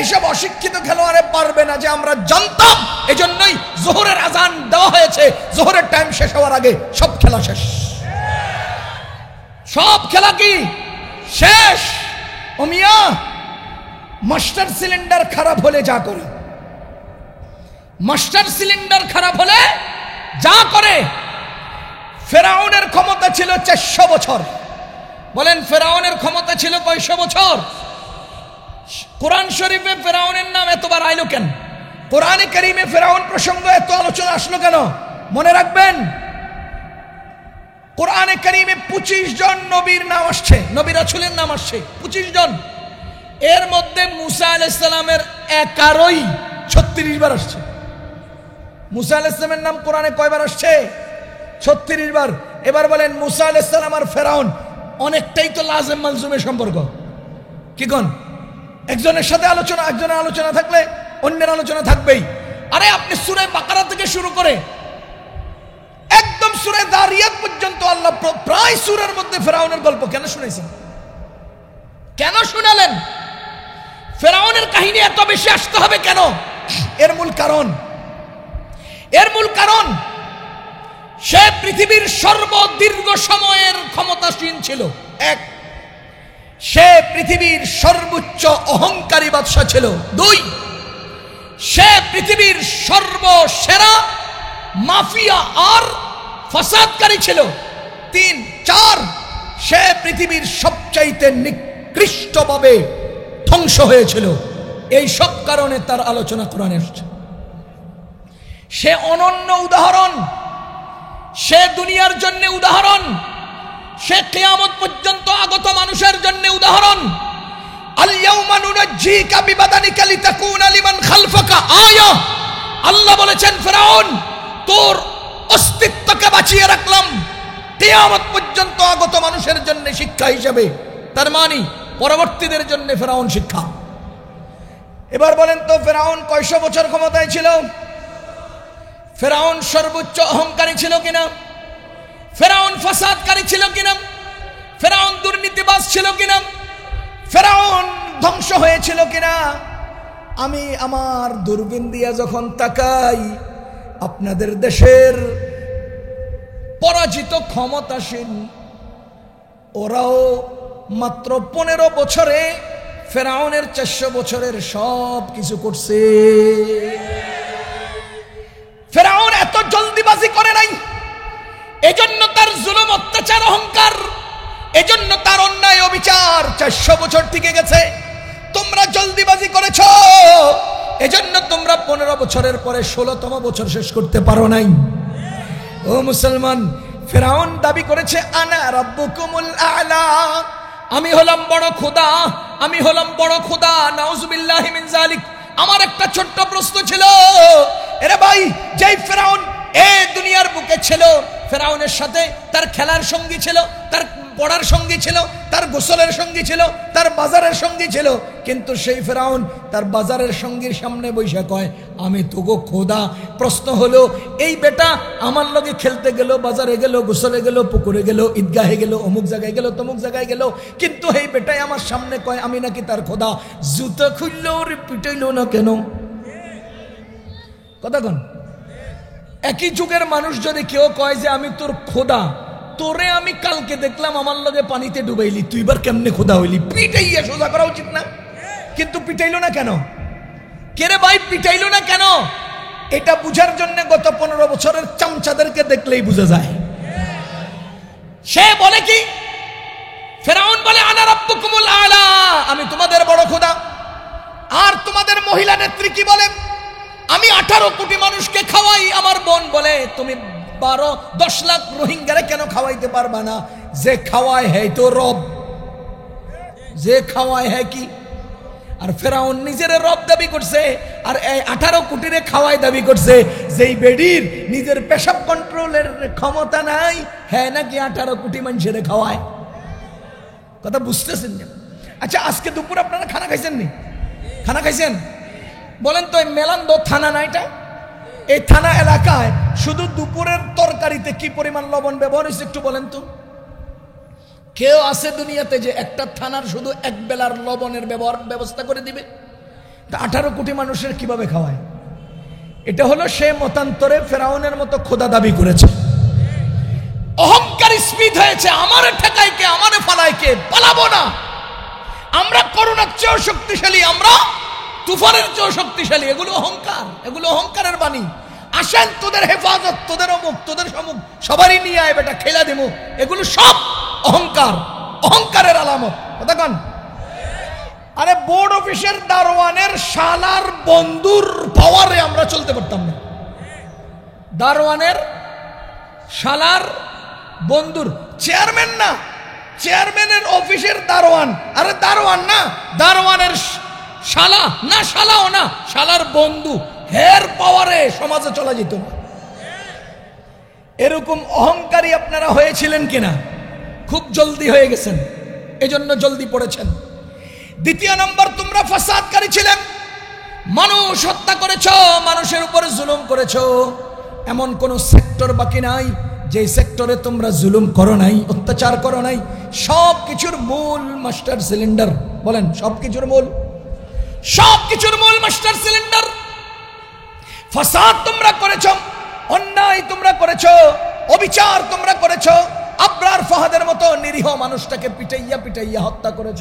এইসব অশিক্ষিত খেলোয়াড়ে পারবে না যে আমরা জানতাম, এজন্যই জোহরের আজান দেওয়া হয়েছে, জোহরের টাইম শেষ হওয়ার আগে সব খেলা শেষ। সব খেলা কি শেষ? ও মিয়া, মাস্টার সিলিন্ডার খারাপ হলে যা করে, মাস্টার সিলিন্ডার খারাপ হলে যা করে। ফেরাউনের ক্ষমতা ছিল 400 বছর। বলেন ফেরাউনের ক্ষমতা ছিল কয়শো বছর? কোরআন শরীফে ফেরাউনের নাম এতবার আইলো কেন? কোরআনে কারীমে ফেরাউন প্রসঙ্গ এত আলোচনা আসলো কেন? মনে রাখবেন, কোরআনে কারীমে 25 জন নবীর নাম আসছে, নবী রাসূলের নাম আসছে 25 জন। এর মধ্যে মুসা আলাইহিস সালামের একারই 36 বার আসছে। মুসা আলাইহিস সালামের নাম কোরআনে কয়বার আসছে? 36 বার। এবার বলেন মুসা আলাইহিস সালাম আর ফেরাউন অনেকটাই তো লাজেম মালজুমের সম্পর্ক, কি কোন? একজনের সাথে আলোচনা, একজনের আলোচনা থাকলে অন্যের আলোচনা থাকবেই। আরে আপনি সূরা বাকারা থেকে শুরু করে একদম সূরা যারিয়াত পর্যন্ত আল্লাহ প্রায় সূরার মধ্যে ফেরাউনের গল্প কেন শুনাইছেন? কেন শুনালেন? ফেরাউনের কাহিনী এত বেশি আসতে হবে কেন? এর মূল কারণ সে পৃথিবীর সর্বদীর্ঘ সময়ের ক্ষমতাসীন ছিল। এক, সে পৃথিবীর সর্বোচ্চ অহংকারী বাদশা ছিল। দুই, সে পৃথিবীর সর্বসেরা মাফিয়া আর ফাসাদকারী ছিল। তিন, চার, সে পৃথিবীর সবচাইতে নিকৃষ্টভাবে ধ্বংস হয়েছিল। এই সব কারণে তার আলোচনা কোরআনে আসছে। সে অনন্য উদাহরণ, সে দুনিয়ার জন্য উদাহরণ, সে কিয়ামত পর্যন্ত আগত মানুষের জন্য উদাহরণ। আল ইয়াউমা নুনাজ্জিকা বিবাদানিকা লিতাকুনা লিমান খালফাকা আয়া। আল্লাহ বলেছেন ফেরাউন, তোর অস্তিত্বকে বাঁচিয়ে রাখলাম কিয়ামত পর্যন্ত আগত মানুষের জন্য শিক্ষা হিসেবে। তার মানে পরবর্তীদের জন্য ফেরাউন শিক্ষা। এবার বলেন তো ফেরাউন কয়শো বছর ক্ষমতায় ছিল? ফেরাউন সর্বোচ্চ অহংকারী ছিল কিনা? ফেরাউন ফাসাদকারী ছিল কিনা? ফেরাউন দুর্নীতিবাজ ছিল কিনা? ফেরাউন ধ্বংস হয়েছিল কিনা? আমি আমার দূরবীন দিয়া যখন তাকাই, আপনাদের দেশের পরাজিত ক্ষমতাসীন ওরাও মাত্র 15 বছরে ফেরাউনের 400 বছরের সব কিছু করছে। ফেরাউন এত জলদিবাজি করে নাই, এজন্য তার জুলুম, অত্যাচার, অহংকার, এজন্য তার অন্যায় অবিচার 400 বছর টিকে গেছে। তোমরা জলদিবাজি করেছ, এজন্য তোমরা 15 বছরের পরে 16তম বছর শেষ করতে পারো নাই। ও মুসলমান, ফেরাউন দাবি করেছে আনা রাব্বুকুমুল আ'লা, আমি হলাম বড় খোদা, আমি হলাম বড় খোদা। নাউজুবিল্লাহি মিন যালিক। আমার একটা ছোট্ট প্রশ্ন ছিল, এরে ভাই, যেই ফেরাউন এই দুনিয়ার বুকে ছিল, ফেরাউনের সাথে তার খেলার সঙ্গী ছিল, তার পড়ার সঙ্গী ছিল, তার গোসলের সঙ্গী ছিল, তার বাজারের সঙ্গী ছিল, কিন্তু সেই ফেরাউন তার বাজারের সঙ্গীর সামনে বসে কয় আমি তোগো খোদা। প্রশ্ন হলো, এই বেটা আমার লগে খেলতে গেল, বাজারে গেল, গোসলে গেল, পুকুরে গেল, ঈদগাহে গেল, অমুক জায়গায় গেল, তমুক জায়গায় গেল, কিন্তু এই বেটাই আমার সামনে কয় আমি নাকি তার খোদা। জুতো খুলল ওরে পিটাইল না কেন? কথা কন। একই যুগের মানুষ যদি কেউ কয় যে আমি তোর খোদা, তোরে আমি কালকে দেখলাম আমার লগে পানিতে ডুবাইলি, তুই এবার কেমনে খোদা হইলি? পিটাইয়া সোজা করা উচিত না? কিন্তু পিটাইলো না কেন? কেরে ভাই পিটাইলো না কেন? এটা বুঝার জন্য গত 15 বছরের চামচাদেরকে দেখলেই বোঝা যায়। সে বলে কি? ফেরাউন বলে আনা রাব্বুকুমুল আ'লা, আমি তোমাদের বড় খোদা। আর তোমাদের মহিলা নেত্রী কি বলে? আমি 18 কোটি মানুষকে খাওয়াই। আমার বোন বলে তুমি 10 লাখ রোহিঙ্গারে কেন খাওয়াইতে পারবা না? যে খাওয়ায় হ্যাঁ তো রব, যে খাওয়ায় হ্যাঁ কি? আর ফেরাউন নিজের রব দাবি করছে, আর এই 18 কোটিরে খাওয়াই দাবি করছে। যেই বেডির নিজের পেশাব কন্ট্রোলের ক্ষমতা নাই, হ্যাঁ নাকি 18 কোটি মানুষের খাওয়ায়। কথা বুঝতেছেন না? আচ্ছা, আজকে দুপুর আপনারা খানা খাইছেন নি? খানা খাইছেন? বলেন তো, এই মেলান্দো থানা না এটা? এই থানা এলাকায় শুধু দুপুরের তরকারিতে কি পরিমাণ লবণ ব্যবহার হয়েছে একটু বলেন তো। কেউ আছে দুনিয়াতে যে একটা থানার শুধু এক বেলার লবণের ব্যবস্থা করে দিবে? 18 কোটি মানুষের কিভাবে খাওয়ায়? এটা হলো সে মতান্তরে ফেরাউনের মতো খোদা দাবি করেছে। অহংকার স্পিড হয়েছে, আমারে ঠেকায় কে, আমারে ফালায় কে, পালাবো না। আমরা করোনার চেয়েও শক্তিশালী, আমরা তুফানের চেয়েও শক্তিশালী। এগুলো অহংকার, এগুলো অহংকারের বাণী। আসেন, তোদের হেফাজত, তোদের অমুক, তোদের সমুক, সবারই নিয়ে আয় বেটা, খেলা দিমু। এগুলো সব অহংকার, অহংকারের আলামত। কথা কন। আরে বোর্ড অফিসের দারোয়ানের শালার বন্ধুর পাওয়ারে আমরা চলতে পারতাম না। দারোয়ানের শালার বন্ধুর, চেয়ারম্যান না, চেয়ারম্যানের অফিসের দারোয়ান। আরে দারোয়ান না, দারোয়ানের শালা না, শালাও না, শালার বন্ধু, হের পাওয়ারে সমাজে চলা যেত না। এরকম অহংকারী আপনারা হয়েছিলেন কিনা? খুব জলদি হয়ে গেছেন, এজন্য জলদি পড়েছেন। দ্বিতীয় নম্বর, তোমরা ফাসাদকারী ছিলেন, মানুষ হত্যা করেছ, মানুষের উপরে জুলুম করেছ। এমন কোন সেক্টর বাকি নাই যে সেক্টরে তোমরা জুলুম করো নাই, অত্যাচার করো নাই। সব কিছুর মূল মাস্টার সিলিন্ডার, বলেন সব কিছুর মূল, সব কিছুর মূল মাস্টার সিলিন্ডার ফাসাদ তোমরা করেছ, অন্যায় তোমরা করেছ, অবিচার তোমরা করেছ, আবরার ফাহাদের মতো নিরীহ মানুষটাকে পিটাইয়া পিটাইয়া হত্যা করেছ।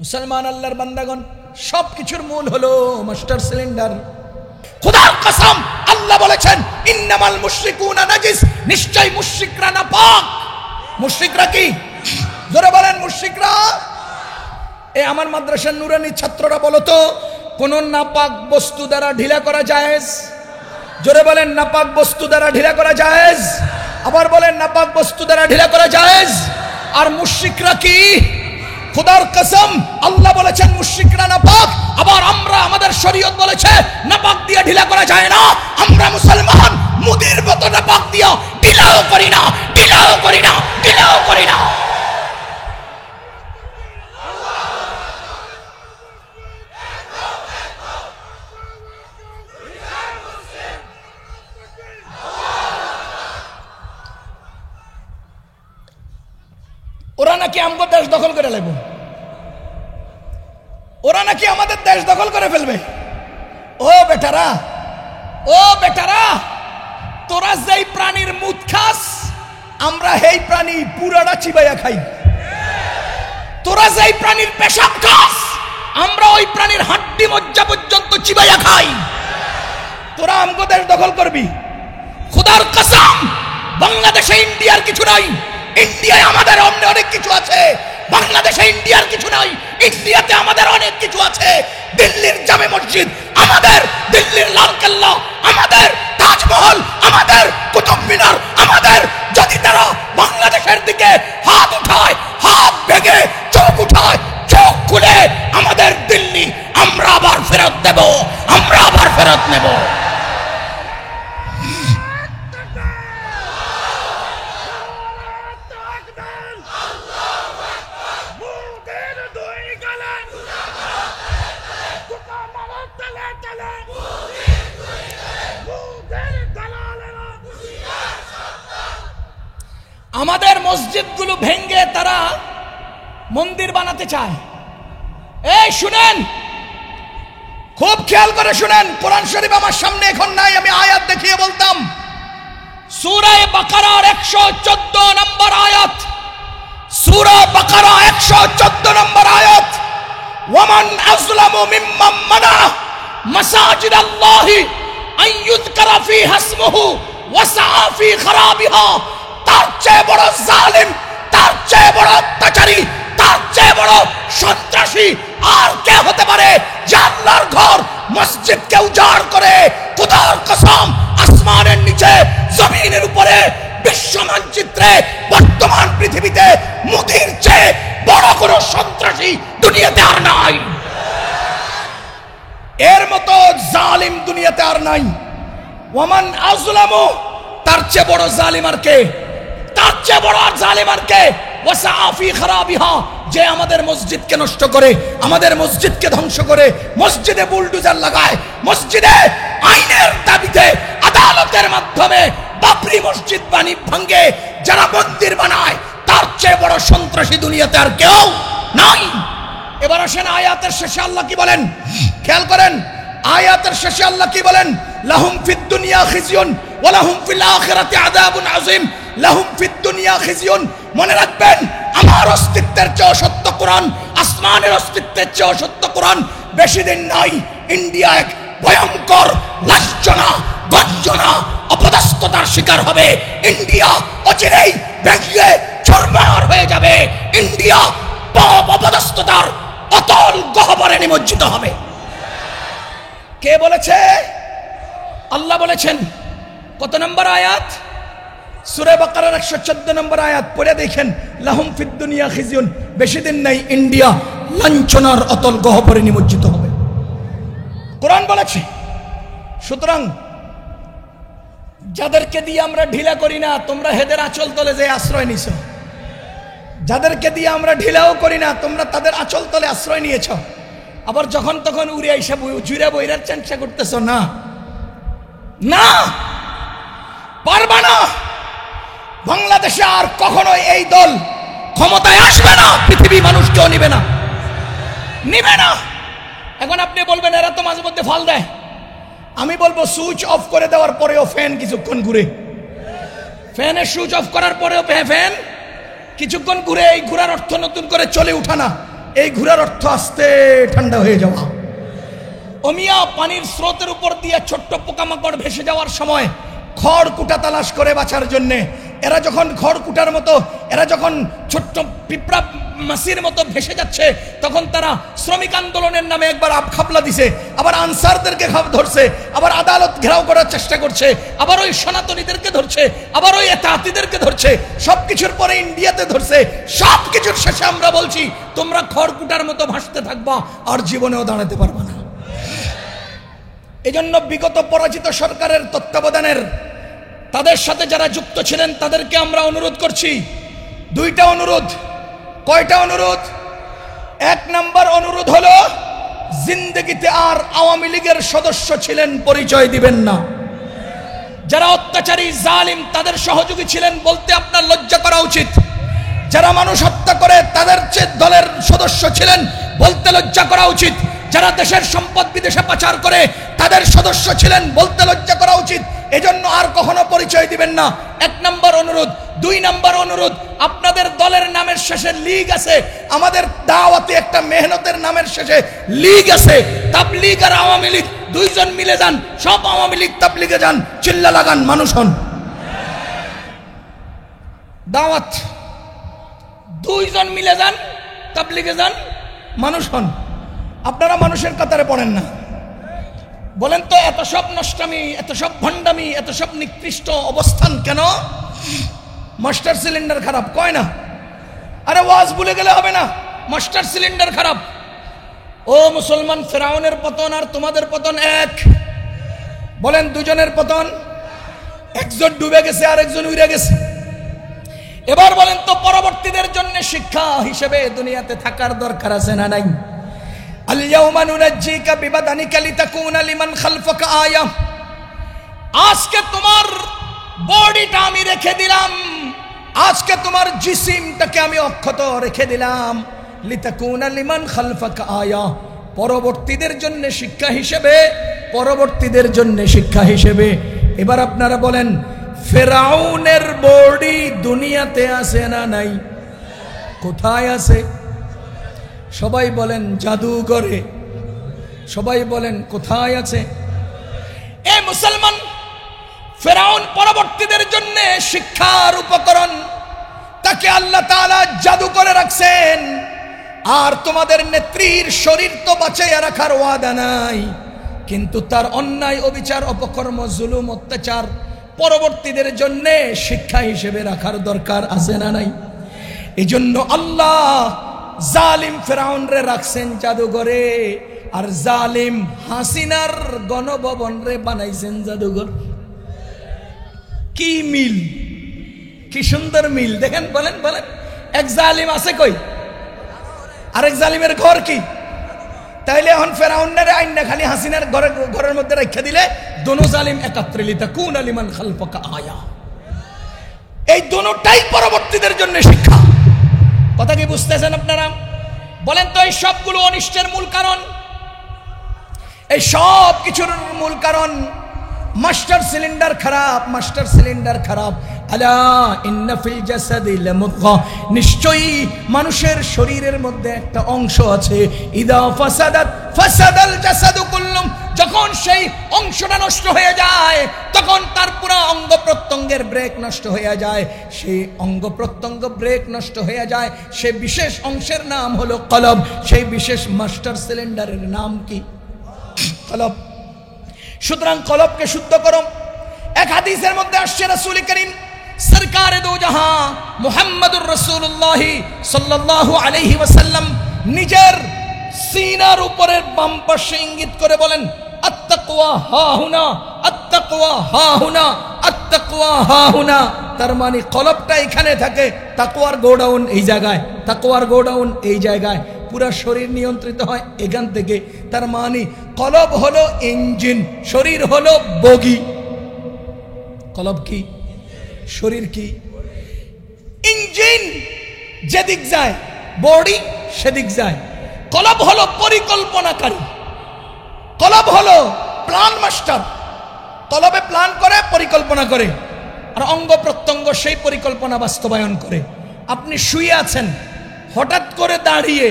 মুসলমান আল্লাহর বান্দাগণ, সব কিছুর মূল হলো মাস্টার সিলিন্ডার। খোদার কসম, আল্লাহ বলেছেন ইন্নামাল মুশরিকুনা নাজিস, নিশ্চয় মুশরিকরা নাপাক। মুশরিকরা কি? জোরে বলেন, মুশরিকরা। এই আমার মাদ্রাসার নুরানি ছাত্ররা বলো তো, কোন নাপাক বস্তু দ্বারা ঢিলা করা জায়েজ? জোরে বলেন, নাপাক বস্তু দ্বারা ঢিলা করা জায়েজ? আবার বলেন, নাপাক বস্তু দ্বারা ঢিলা করা জায়েজ। আর মুশরিকরা কি? খোদার কসম, আল্লাহ বলেছেন মুশরিকরা নাপাক, আবার আমরা, আমাদের শরীয়ত বলেছে নাপাক দিয়ে ঢিলা করা যায় না। আমরা মুসলমান মুদির মতো নাপাক দিয়া ঢিলাও করি না, ঢিলাও করি না, ঢিলাও করি না। ওরা নাকি আমাদের দেশ দখল করে নেবে, ওরা নাকি আমাদের দেশ দখল করে ফেলবে। ও বেটারা, ও বেটারা, তোরা যেই প্রাণীর মুত খাস, আমরা সেই প্রাণী পুরাটা চিবাইয়া খাই। তোরা যেই প্রাণীর পেশাব খাস, আমরা ওই প্রাণীর হাড্ডি মজ্জা পর্যন্ত চিবাইয়া খাই। তোরা আমাদের দেশ দখল করবি? খোদার কসম, বাংলাদেশে ইন্ডিয়ার কিছু নাই, ইন্ডিয়ায় আমাদের অনেক কিছু আছে। বাংলাদেশে ইন্ডিয়ার কিছু নাই, ইন্ডিয়াতে আমাদের অনেক কিছু আছে। দিল্লির জামে মসজিদ আমাদের, দিল্লির লালকেল্লা আমাদের, তাজমহল আমাদের, কুতুব মিনার আমাদের। যদি তারা বাংলাদেশের দিকে হাত উঠায়, হাত ভেঙে চোখ উঠায়, চোখ খুলে, আমাদের দিল্লি আমরা আবার ফেরত দেব, আমরা আবার ফেরত নেব। আমাদের মসজিদগুলো ভেঙ্গে তারা মন্দির বানাতে চায়। এই শুনেন, খুব খেয়াল করে শুনেন, কোরআন শরীফ আমার সামনে এখন নাই, আমি আয়াত দেখিয়ে বলতাম। সূরা বাকারার 114 নম্বর আয়াত, সূরা বাকারা 114 নম্বর আয়াত, ওয়ামান আযলামু মিম্মান মানা মাসাজিদ আল্লাহি আন ইউযকারা ফীহা ইসমুহু ওয়া সাআ ফী খারাবিহা। তার চেয়ে বড় জালিম, তার চেয়ে বড় অত্যাচারী, তার চেয়ে বড় সন্ত্রাসী আর কে হতে পারে যে আল্লাহর ঘর মসজিদকে উজাড় করে? খোদার কসম, আসমানের নিচে, জমিনের উপরে, বিশ্ব মানচিত্রে বর্তমান পৃথিবীতে মোদির চেয়ে বড় কোনো সন্ত্রাসী দুনিয়াতে আর নাই। এর মতো জালিম দুনিয়াতে আর নাই। ওয়ামান আযলামু, তার চেয়ে বড় জালিম আর কে? তার চেয়ে বড় জালিম আর কে? ওয়াসাআ ফি খারাবিহা, যে আমাদের মসজিদকে নষ্ট করে, আমাদের মসজিদকে ধ্বংস করে, মসজিদে বুলডোজার লাগায়, মসজিদে আইনের দাবিতে আদালতের মাধ্যমে বাবরি মসজিদ ভাঙে যারা মন্দির বানায়, তার চেয়ে বড় সন্ত্রাসী দুনিয়াতে আর কেউ নাই। এবার আসেন আয়াতের শেষে আল্লাহ কি বলেন, খেয়াল করেন আয়াতের শেষে আল্লাহ কি বলেন, লাহুম ফিদ দুনিয়া খিজিয়ুন ওয়া লাহুম ফিল আখিরাতি আযাবুন আযীম। লাহুম ফিদ দুনিয়া খিজিয়ুন, মনে রাখবেন আমার অস্তিত্বের চেয়ে সত্য কোরআন, আসমানের অস্তিত্বের চেয়ে সত্য কোরআন। বেশি দিন নাই, ইন্ডিয়া এক ভয়ঙ্কর লাঞ্ছনা, গঞ্জনা, অপদস্থতার শিকার হবে। ইন্ডিয়া অচিরেই ভেঙে চুরমার হয়ে যাবে। ইন্ডিয়া পাপ অপদস্থতার অতল গহ্বরে নিমজ্জিত হবে। কে বলেছে? আল্লাহ বলেছেন। কত নম্বর আয়াত? সূরা বাকারার 114 নম্বর আয়াত পড়ে দেখেন, লাহুম ফিদ দুনিয়া খিজিয়ুন, বেশি দিন নাই ইন্ডিয়া লাঞ্ছনার অতল গহ্বরে নিমজ্জিত হবে, কোরআন বলেছে। সুতরাং যাদেরকে দিয়ে আমরা ঢিলা করি না, তোমরা হেদের আঁচল তলে যে আশ্রয় নিছ। যাদেরকে দিয়ে আমরা ঢিলাও করি না, তোমরা তাদের আঁচল তলে আশ্রয় নিয়েছ। আবার যখন তখন উড়ে আইসা জুড়ে বইরার চেষ্টা করতেছ। না না, পারবা না। বাংলাদেশে আর কখনো এই দল ক্ষমতায় আসবে না, পৃথিবী মানুষকেও নিবে না, নিবে না। এখন আপনি বলবেন এরা তো মাঝে মধ্যে ফল দেয়। আমি বলবো সুইচ অফ করে দেওয়ার পরেও ফ্যান কিছুক্ষণ ঘুরে, ফ্যানের সুইচ অফ করার পরেও ফ্যান কিছুক্ষণ ঘুরে। এই ঘুরার অর্থ নতুন করে চলে উঠা না, এই ঘুরার অর্থ আস্তে ঠান্ডা হয়ে যাওয়া। অমিয়া পানির স্রোতের উপর দিয়ে ছোট্ট পোকামাকড় ভেসে যাওয়ার সময় খড় কুটা তালাশ করে বাঁচার জন্যে, এরা যখন খড় কুটার মতো, এরা যখন ছোট্ট পিঁপড়া মাছির মতো ভেসে যাচ্ছে, তখন তারা শ্রমিক আন্দোলনের নামে একবার আবখাবলা দিছে, আবার আনসারদেরকে ধরছে, আবার আদালত ঘেরাও করার চেষ্টা করছে, আবার ওই সনাতনীদেরকে ধরছে, আবার ওই এতাহাতিদেরকে ধরছে, সবকিছুর পরে ইন্ডিয়াতে ধরছে। সবকিছুর শেষে আমরা বলছি তোমরা খড় কুটার মতো ভাসতে থাকবা, আর জীবনেও দাঁড়াতে পারবা না। এজন্য বিগত পরাজিত সরকারের তত্ত্বাবধানের তাদের সাথে যারা যুক্ত ছিলেন তাদেরকে আমরা অনুরোধ করছি, দুইটা অনুরোধ। কয়টা অনুরোধ? এক নাম্বার অনুরোধ হলো, জিন্দেগিতে আর আওয়ামী লীগের সদস্য ছিলেন পরিচয় দিবেন না। যারা অত্যাচারী জালিম তাদের সহযোগী ছিলেন বলতে আপনার লজ্জা করা উচিত। যারা মানুষ হত্যা করে তাদের দলের সদস্য ছিলেন বলতে লজ্জা করা উচিত। যারা দেশের সম্পদ বিদেশে পাচার করে তাদের সদস্য ছিলেন বলতে লজ্জা করা উচিত। এজন্য আর কখনো পরিচয় দিবেন না, এক নাম্বার অনুরোধ। দুই নাম্বার অনুরোধ, আপনাদের দলের নামের শেষে লীগ আছে, আমাদের দাওয়াতে একটা মেহনতের নামের শেষে লীগ আছে। তাবলীগ আর আওয়ামী লীগ দুইজন মিলে যান, সব আওয়ামী লীগ তাবলীগে যান, চিল্লা লাগান, মানুষ হন। দাওয়াত দুইজন মিলে যান, তাবলীগে যান, মানুষ হন। আপনারা মানুষের কাতারে পড়েন না। বলেন তো এত সব নষ্টামি, এত সব ভণ্ডামি, এত সব নিকৃষ্ট অবস্থান কেন? মাস্টার সিলিন্ডার খারাপ কয় না? আরে ওয়াজ ভুলে গেলে হবে না, মাস্টার সিলিন্ডার খারাপ। ও মুসলমান, ফেরাউনের পতন আর তোমাদের পতন এক। বলেন দুজনের পতন, একজন ডুবে গেছে আর একজন উড়ে গেছে। এবার বলেন তো পরবর্তীদের জন্য শিক্ষা হিসেবে দুনিয়াতে থাকার দরকার আছে না নাই? আল-ইয়াওমা নুনাজ্জিকা বিবাদানিকা লিতাকুনা লিমান খালফাকা আয়া। আজকে তোমার বডিটা আমি রেখে দিলাম, আজকে তোমার জিসিমটাকে আমি অক্ষত রেখে দিলাম, লিতাকুনা লিমান খালফাকা আয়া, পরবর্তীদের জন্য শিক্ষা হিসেবে, পরবর্তীদের জন্য শিক্ষা হিসেবে। এবার আপনারা বলেন ফেরাউনের বডি দুনিয়াতে আছে না নাই? কোথায় আছে? সবাই বলেন জাদুঘরে। সবাই বলেন কোথায় আছে? এ মুসলমান, ফেরাউন পরবর্তীদের জন্য শিক্ষার উপকরণ, তাকে আল্লাহ তাআলা জাদু করে রাখছেন। আর তোমাদের নেত্রীর শরীর তো বাঁচাইয়া রাখার ওয়াদা নাই, কিন্তু তার অন্যায়, অবিচার, অপকর্ম, জুলুম, অত্যাচার পরবর্তীদের জন্য শিক্ষা হিসেবে রাখার দরকার আছে না নাই? এই জন্য আল্লাহ জালিম ফেরাউন রে রাখছেন জাদুঘরে, আর জালিম হাসিনার গণভবন রে বানাইছেন জাদুঘর। কি মিল, কি সুন্দর মিল দেখেন। বলেন বলেন, এক জালিম আছে কই, আরেক জালিমের ঘর কি? তাইলে এখন ফেরাউনের আইনা খালি হাসিনার ঘরের মধ্যে রেখে দিলে দোনো জালিম একাত্রে লিতাকুন লিমান খালফাকা আয়া। এই দোনোটাই পরবর্তীদের জন্য শিক্ষা। কথা কি বুঝতেছেন আপনারা? বলেন তো, এই সবগুলো অনিষ্টের মূল কারণ, এই সব কিছুর মূল কারণ মাস্টার সিলিন্ডার খারাপ, মাস্টার সিলিন্ডার খারাপ। আলা ইন্না ফিল জাসাদি লামুদগা, নিশ্চয়ই মানুষের শরীরের মধ্যে একটা অংশ আছে, ইদা ফাসাদাত ফাসাদাল জাসাদু কুল্লুম, যখন সেই অংশটা নষ্ট হয়ে যায় তখন তার পুরো অঙ্গ প্রত্যঙ্গের ব্রেক নষ্ট হয়ে যায়। সেই অঙ্গ প্রত্যঙ্গ ব্রেক নষ্ট হয়ে যায়, সেই বিশেষ অংশের নাম হলো কলব। সেই বিশেষ মাস্টার সিলিন্ডারের নাম কি? কলব। সুতরাং কলবকে শুদ্ধ করো। এক হাদিসের মধ্যে আসছে রাসূল করিম সরকারে দো জাহান মুহাম্মদুর রাসূলুল্লাহ সাল্লাল্লাহু আলাইহি ওয়াসাল্লাম নিজের সিনার উপরের বাম পাশে ইঙ্গিত করে বলেন, আত্তাকওয়া হাহুনা, আত্তাকওয়া হাহুনা, আত্তাকওয়া হাহুনা। তার মানে কলবটা এখানে থাকে, তাকওয়ার গোডাউন এই জায়গায়, তাকওয়ার গোডাউন এই জায়গায়। পুরা শরীর নিয়ন্ত্রিত হয় এখান থেকে। তার মানে কলব হলো ইঞ্জিন, শরীর হলো বগি। কলব কি? শরীর কি? ইঞ্জিন যেদিক যায় বডি সেদিক যায়। কলব হলো পরিকল্পনাকারী, কলব হলো প্ল্যান মাস্টার। কলবে প্ল্যান করে, পরিকল্পনা করে, আর অঙ্গ প্রত্যঙ্গ সেই পরিকল্পনা বাস্তবায়ন করে। আপনি শুয়ে আছেন, হঠাৎ করে দাঁড়িয়ে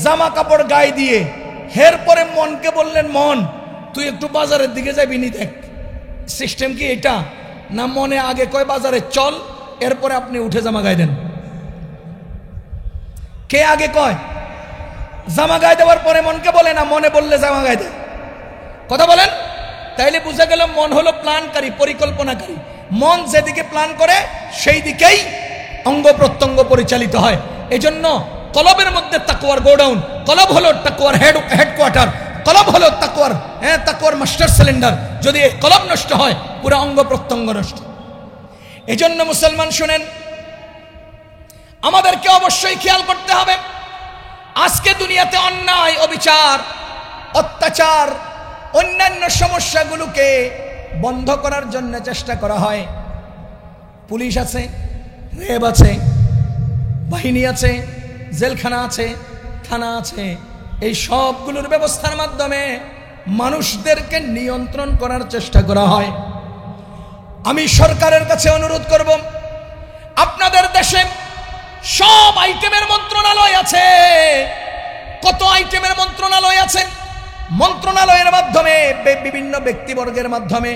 জামা কাপড় গায়ে দিয়ে এরপরে মনকে বললেন, মন তুই একটু বাজারের দিকে যাবি নি, দেখ। সিস্টেম কি এটা? না মনে আগে কয় বাজারে চল, এরপরে আপনি উঠে জামা গায়ে দেন? কে আগে কয়? জামা গায়ে দেওয়ার পরে মনকে বলে, না মনে বললে জামা গায়ে দেয়? কথা বলেন। তাইলে বুঝা গেল মন হলো প্ল্যানকারী, পরিকল্পনাকারী। মন যেদিকে প্ল্যান করে সেই দিকেই অঙ্গ প্রত্যঙ্গ পরিচালিত হয়। এজন্য কলবের মধ্যে তাকওয়ার গোডাউন, কলব হলো তাকওয়ার হেডকোয়ার্টার, কলব হলো তাকওয়ার মাস্টার সিলিন্ডার। যদি এই কলব নষ্ট হয় পুরো অঙ্গ প্রত্যঙ্গ নষ্ট। এজন্য মুসলমান শুনেন, আমাদেরকে অবশ্যই খেয়াল করতে হবে। আজকে দুনিয়াতে অন্যায়, অবিচার, অত্যাচার, অন্যান্য সমস্যাগুলোকে বন্ধ করার জন্য চেষ্টা করা হয়। পুলিশ আছে, র্যাব আছে, বাহিনী আছে, জেলখানা আছে, থানা আছে। এই সবগুলোর ব্যবস্থার মাধ্যমে মানুষদেরকে নিয়ন্ত্রণ করার চেষ্টা করা হয়। আমি সরকারের কাছে অনুরোধ করব, আপনাদের দেশে সব আইটেমের মন্ত্রণালয় আছে। কত আইটেমের মন্ত্রণালয় আছে? মন্ত্রণালয়ের মাধ্যমে বিভিন্ন ব্যক্তিবর্গের মাধ্যমে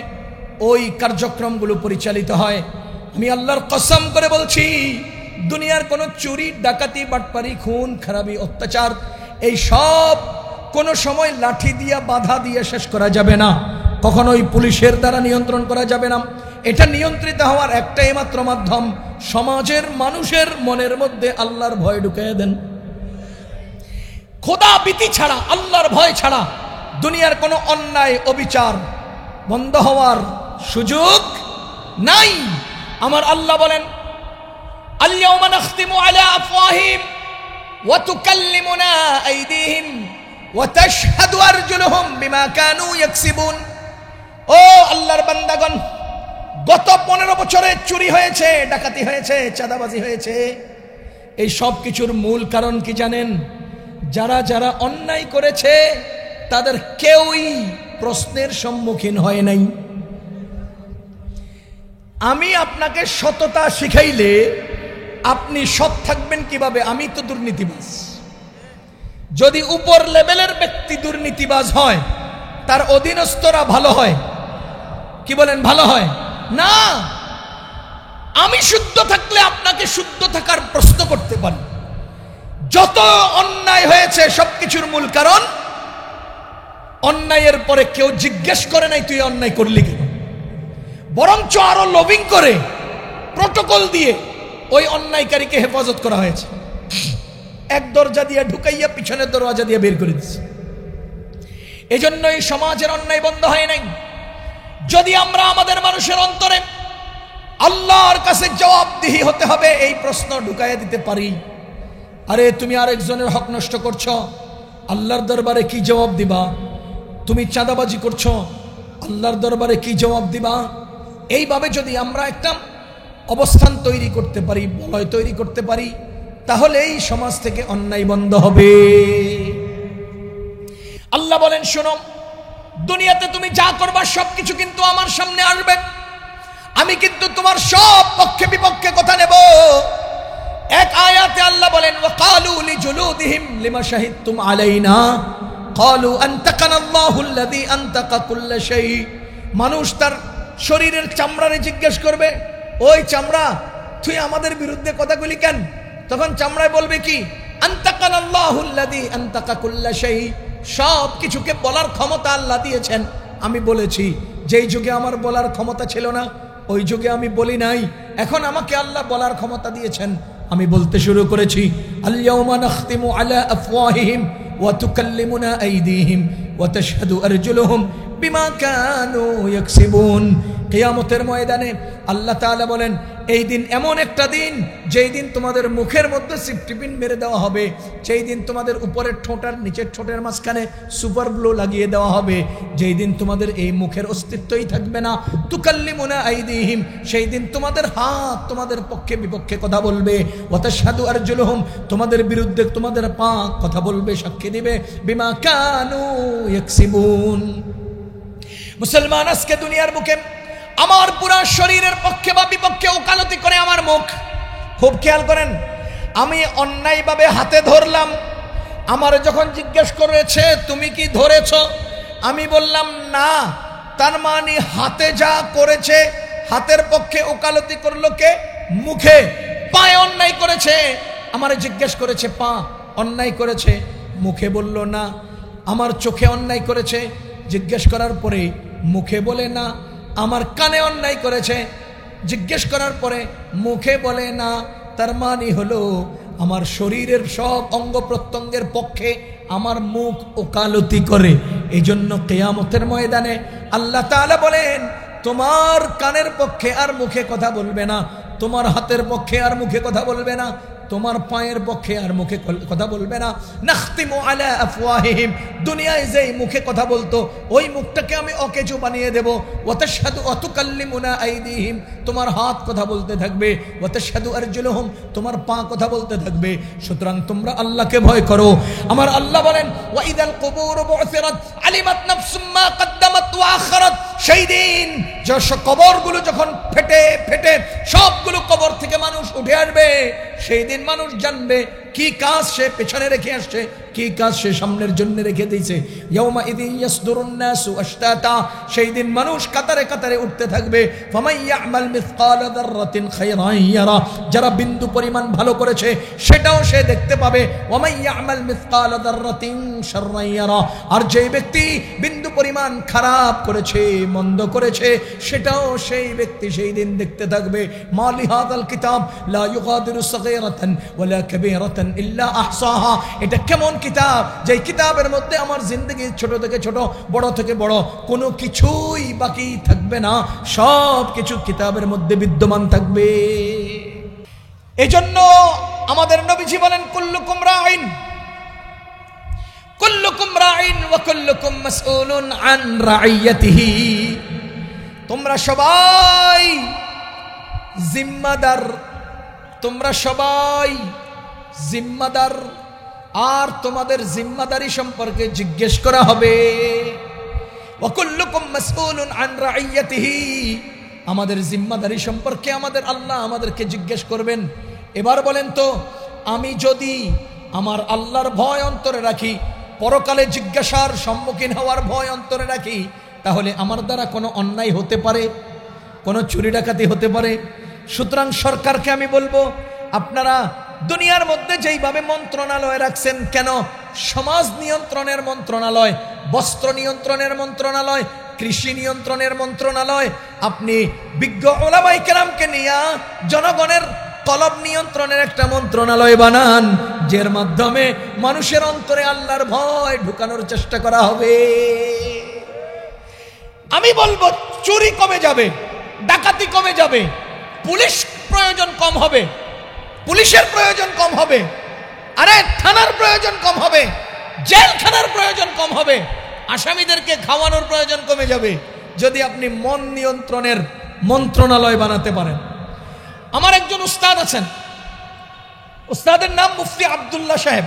ওই কার্যক্রমগুলো পরিচালিত হয়। আমি আল্লাহর কসম করে বলছি, দুনিয়ার কোনো চুরি, ডাকাতি, বাটপারি, খুন, খারাপি, অত্যাচার এই সব কোনো সময় লাঠি দিয়া, বাধা দিয়ে শেষ করা যাবে না। কখনোই পুলিশের দ্বারা নিয়ন্ত্রণ করা যাবে না। এটা নিয়ন্ত্রিত হওয়ার একটাই মাত্র মাধ্যম, সমাজের মানুষের মনের মধ্যে আল্লাহর ভয় ঢুকিয়ে দেন। খোদা ভীতি ছাড়া, আল্লাহর ভয় ছাড়া দুনিয়ার কোনো অন্যায়, অবিচার বন্ধ হওয়ার সুযোগ নাই। আমার আল্লাহ বলেন, আল-ইয়াওমা নাখতিমু আলা আফওয়াহিহিম ওয়া তুকাল্লিমুনা আইদিহিম ওয়া তাশহাদু আরজুলুহুম বিমা কানু ইয়াকসিবুন। ও আল্লাহর বান্দাগণ, গত 15 বছরে চুরি হয়েছে, ডাকাতি হয়েছে, চাঁদাবাজি হয়েছে। এই সব কিছুর মূল কারণ কি জানেন? যারা যারা অন্যায় করেছে তাদের কেউই প্রশ্নের সম্মুখীন হয় নাই। আমি আপনাকে সততা শিখাইলে আপনি সৎ থাকবেন কিভাবে? আমি তো দুর্নীতিবাজ। যদি উপর লেভেলের ব্যক্তি দুর্নীতিবাজ হয়, তার অধীনস্থরা ভালো হয়? কি বলেন, ভালো হয় না? আমি শুদ্ধ থাকলে আপনাকে শুদ্ধ থাকার প্রশ্ন করতে পারি। যত অন্যায় হয়েছে সবকিছুর মূল কারণ, অন্যায়ের পরে কেউ জিজ্ঞেস করে নাই তুই অন্যায় করলি কেন, বরঞ্চ আরো লবিং করে প্রটোকল দিয়ে ওই অন্যায়কারীকে হেফাজত করা হয়েছে। এক দরজা দিয়ে ঢুকাইয়া পিছনের দরজা দিয়ে বের করে দিচ্ছে। এজন্যই সমাজের অন্যায় বন্ধ হয় নাই। যদি আমরা আমাদের মানুষের অন্তরে আল্লাহর কাছে জবাবদিহি হতে হবে এই প্রশ্ন ঢুকাইয়া দিতে পারি, আরে তুমি আরেকজনের হক নষ্ট করছো, আল্লাহর দরবারে কি জবাব দিবা? তুমি চাঁদাবাজি করছো, আল্লাহর দরবারে কি জবাব দিবা? এইভাবে যদি আমরা একটা অবস্থান তৈরি করতে পারি, বলয় তৈরি করতে পারি, তাহলে এই সমাজ থেকে অন্যায় বন্ধ হবে। আল্লাহ বলেন, শোনো, দুনিয়াতে তুমি যা করবা সবকিছু কিন্তু আমার সামনে আসবে। আমি কিন্তু তোমার সব পক্ষে বিপক্ষে কথা নেব। এক আয়াতে আল্লাহ বলেন, ওয়াকালু লিজুলুদিহিম লিমা শাহিদতুম আলাইনা ক্বালু আনতাকানা আল্লাহুল্লাযী আনতাকা কুল্লা শাই। মানুষ তার শরীরের চামড়ারে জিজ্ঞেস করবে, ওই চামড়া, তুই আমাদের বিরুদ্ধে কথাগুলি কেন? তখন চামড়ায় বলবে কি? আনতাকানা আল্লাহুল্লাযী আনতাকা কুল্লা শাই। সব কিছুকে বলার ক্ষমতা আল্লাহ দিয়েছেন। আমি বলেছি, যেই যুগে আমার বলার ক্ষমতা ছিল না ওই যুগে আমি বলি নাই, এখন আমাকে আল্লাহ বলার ক্ষমতা দিয়েছেন, আমি বলতে শুরু করেছি। আল-ইয়াওমা নাখতিমু আলা আফওয়াহিহিম ওয়া তুকাল্লিমুনা আইদিহিম ওয়া তাশহাদু আরজুলুহুম বিমা কানু ইয়াকসিবুন। কিয়ামতের ময়দানে আল্লাহ তাআলা বলেন, এই দিন এমন একটা দিন যেই দিন তোমাদের মুখের মধ্যে সিফটিপিন মেরে দেওয়া হবে, সেই দিন তোমাদের উপরের ঠোঁট আর নিচের ঠোঁটের মাঝখানে সুপার গ্লু লাগিয়ে দেওয়া হবে, যেই দিন তোমাদের এই মুখের অস্তিত্বই থাকবে না। তুকাল্লিমুনা আইদিহিম, সেই দিন তোমাদের হাত তোমাদের পক্ষে বিপক্ষে কথা বলবে। ওয়া তাশহাদু আরজুলুহুম, তোমাদের বিরুদ্ধে তোমাদের পা কথা বলবে, সাক্ষী দিবে। বিমা কানু ইয়াকসিবুন। মুসলমান, আজকে দুনিয়ার বুকে আমার পুরো শরীরের পক্ষে বা বিপক্ষে ওকালতি করে আমার মুখ। খুব খেয়াল করেন, আমি অন্যায়ভাবে হাতে ধরলাম, আমার যখন জিজ্ঞেস করেছে তুমি কি ধরেছ, আমি বললাম না, তার মানে হাতে যা করেছে, হাতের পক্ষে ওকালতি করলো কে? মুখে। পায়ে অন্যায় করেছে, আমারে জিজ্ঞেস করেছে পা অন্যায় করেছে, মুখে বলল না। আমার চোখে অন্যায় করেছে, জিজ্ঞেস করার পরে মুখে বলে না। আমার কানে অন্যায় করেছে, জিজ্ঞেস করার পরে মুখে বলে না। তার মানে হলো আমার শরীরের সব অঙ্গ প্রত্যঙ্গের পক্ষে আমার মুখ ওকালতি করে। এই জন্য কিয়ামতের ময়দানে আল্লাহ তাআলা বলেন, তোমার কানের পক্ষে আর মুখে কথা বলবে না, তোমার হাতের পক্ষে আর মুখে কথা বলবে না, তোমার পায়ের পক্ষে আর মুখে কথা বলবে না। নাখতিমু আলা আফওয়াহিহিম, দুনিয়ায় যেই মুখে কথা বলতো ওই মুখটাকে আমি অকেজো বানিয়ে দেব। ওয়া তাশহাদু ওয়া তুকাল্লিমুনা আইদিহিম, তোমার হাত কথা বলতে থাকবে। ওয়া তাশহাদু আরজুলুহুম, তোমার পা কথা বলতে থাকবে। সুতরাং তোমরা আল্লাহকে ভয় করো। আমার আল্লাহ বলেন, ওয়া ইদাল কুবুর বু'থিরাত আলিমাত নাফসুম মা কদ্দামাত ওয়া আখারাত। সেই দিন কবরগুলো যখন ফেটে ফেটে সবগুলো কবর থেকে মানুষ উঠে আসবে, সেই দিন মানুষ জানবে কি কাজ সে পেছনে রেখে আসছে, কি কাজ সে সামনের জন্য রেখে দিয়েছে। ইয়াউমা ইযিন ইয়াসদুরুন নাসু আশতাতা, সেই দিন মানুষ কাতারে কাতারে উঠতে থাকবে। ফামান ইয়ামাল মিসকালা যাররাতিন খায়রান ইয়ারা, যারা বিন্দু পরিমাণ ভালো করেছে সেটাও সে দেখতে পাবে। ওয়া মান ইয়ামাল মিসকালা যাররাতিন শাররান ইয়ারা, আর যে ব্যক্তি বিন্দু পরিমাণ খারাপ করেছে, মন্দ করেছে, সেটাও সেই ব্যক্তি সেই দিন দেখতে থাকবে। মালি হাযাল কিতাব লা ইউগাদিরু সাগীরাতান ওয়ালা কাবীরাতান ইল্লা আহসাহা, এটা কেমন কিতাব, যে কিতাবের মধ্যে আমার জিন্দেগি ছোট থেকে ছোট, বড় থেকে বড় কোনো কিছুই বাকি থাকবে না, সব কিছু কিতাবের মধ্যে বিদ্যমান থাকবে। এজন্য আমাদের নবীজি বলেন, কুল্লুকুম রাইন ওয়া কুল্লুকুম মাসউলুন আন রাইয়াতিহি, তোমরা সবাই জিম্মাদার, তোমরা সবাই জিম্মাদার, আর তোমাদের জিম্মাদারি সম্পর্কে জিজ্ঞেস করা হবে। ওয়া কুল্লুকুম মাসউলুন আন রাইয়াতিহি, আমাদের জিম্মাদারি সম্পর্কে আমাদের আল্লাহ আমাদেরকে জিজ্ঞেস করবেন। এবার বলেন তো, আমি যদি আমার আল্লাহর ভয় অন্তরে রাখি, পরকালে জিজ্ঞাসার সম্মুখীন হওয়ার ভয় অন্তরে রাখি, তাহলে আমার দ্বারা কোনো অন্যায় হতে পারে, কোনো চুরি ডাকাতি হতে পারে। সুতরাং সরকারকে আমি বলবো, আপনারা দুনিয়ার মধ্যে যেইভাবে মন্ত্রণালয় রাখছেন, কেন সমাজ নিয়ন্ত্রণের মন্ত্রণালয়, বস্ত্র নিয়ন্ত্রণের মন্ত্রণালয়, কৃষি নিয়ন্ত্রণের মন্ত্রণালয়, আপনি বিজ্ঞ উলামায়ে কেরামকে নিয়ে জনগণের কলব নিয়ন্ত্রণের একটা মন্ত্রণালয় বানান, যার মাধ্যমে মানুষের অন্তরে আল্লাহর ভয় ঢুকানোর চেষ্টা করা হবে। আমি বলবো চুরি কমে যাবে, ডাকাতি কমে যাবে, পুলিশ প্রয়োজন কম হবে, পুলিশের প্রয়োজন কম হবে, আরে থানার প্রয়োজন কম হবে, জেলখানার প্রয়োজন কম হবে, আসামিদেরকে খাওয়ানোর প্রয়োজন কমে যাবে, যদি আপনি মন নিয়ন্ত্রণের মন্ত্রণালয় বানাতে পারেন। আমার একজন উস্তাদ আছেন, উস্তাদের নাম মুফতি আব্দুল্লাহ সাহেব,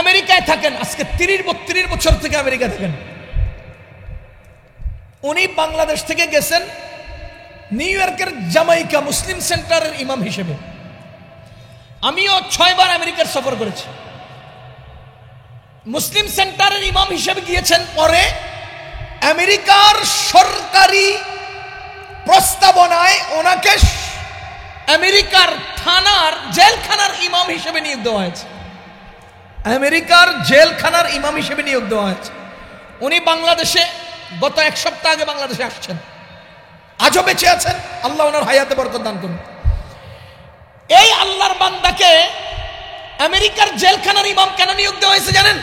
আমেরিকায় থাকেন, আজকে 30-32 বছর থেকে আমেরিকা থাকেন। উনি বাংলাদেশ থেকে গেছেন নিউ ইয়র্কের জামাইকা মুসলিম সেন্টারের ইমাম হিসেবে। আমিও 6 বার আমেরিকার সফর করেছি। মুসলিম সেন্টারের ইমাম হিসেবে গিয়েছেন, পরে আমেরিকার সরকারি প্রস্তাবনায় ওনাকে আমেরিকার থানার জেলখানার ইমাম হিসেবে নিয়োগ দেওয়া হয়েছে। আমেরিকার জেলখানার ইমাম হিসেবে নিয়োগ দেওয়া হয়েছে। উনি বাংলাদেশে গত 1 সপ্তাহ আগে বাংলাদেশে আসছেন, আজও বেঁচে আছেন, আল্লাহ ওনার হায়াতে বরকত দান করুন। এই আল্লাহর বান্দাকে আমেরিকার জেলখানার ইমাম কেন নিয়োগ দেওয়া হয়েছে জানেন?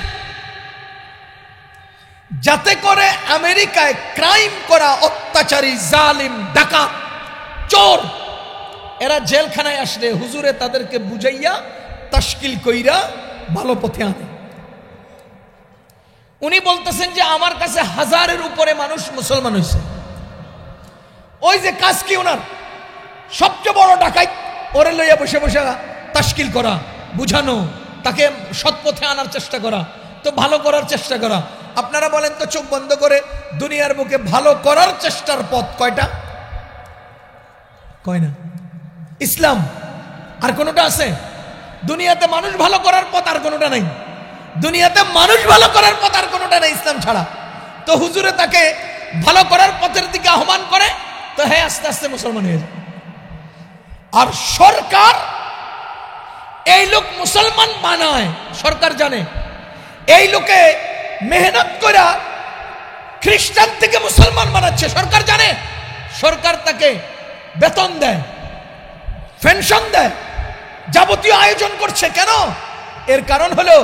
যাতে করে আমেরিকায় ক্রাইম করা অত্যাচারী, জালিম, ডাকাত, চোর এরা জেলখানায় আসলে হুজুরে তাদেরকে বুঝাইয়া তাশকিল কইরা ভালো পথে আনে। উনি বলতেছেন যে আমার কাছে 1000-এর উপরে মানুষ মুসলমান হয়েছে। ওই যে কাজ কি ওনার, সবচেয়ে বড় ডাকাত ওরে লইয়া বসে বসে তাশকিল করা, বুঝানো, তাকে সৎ পথে আনার চেষ্টা করা, তো ভালো করার চেষ্টা করা। আপনারা বলেন তো, চোখ বন্ধ করে দুনিয়ার বুকে ভালো করার চেষ্টার পথ কয়টা? কয় না। ইসলাম আর কোনোটা আছে? দুনিয়াতে মানুষ ভালো করার পথ আর কোনোটা নাই। দুনিয়াতে মানুষ ভালো করার পথ আর কোনোটা নেই ইসলাম ছাড়া। তো হুজুরে তাকে ভালো করার পথের দিকে আহ্বান করে, তো হ্যাঁ আস্তে আস্তে মুসলমান হয়ে যায়। আর সরকার এই লোক মুসলমান বানায়, সরকার জানে এই লোকে মেহনত করে খ্রিস্টান থেকে মুসলমান বানাচ্ছে, সরকার জানে। সরকার তাকে বেতন দেয়, পেনশন দেয়, যাবতীয় আয়োজন করছে। কেন? এর কারণ হলো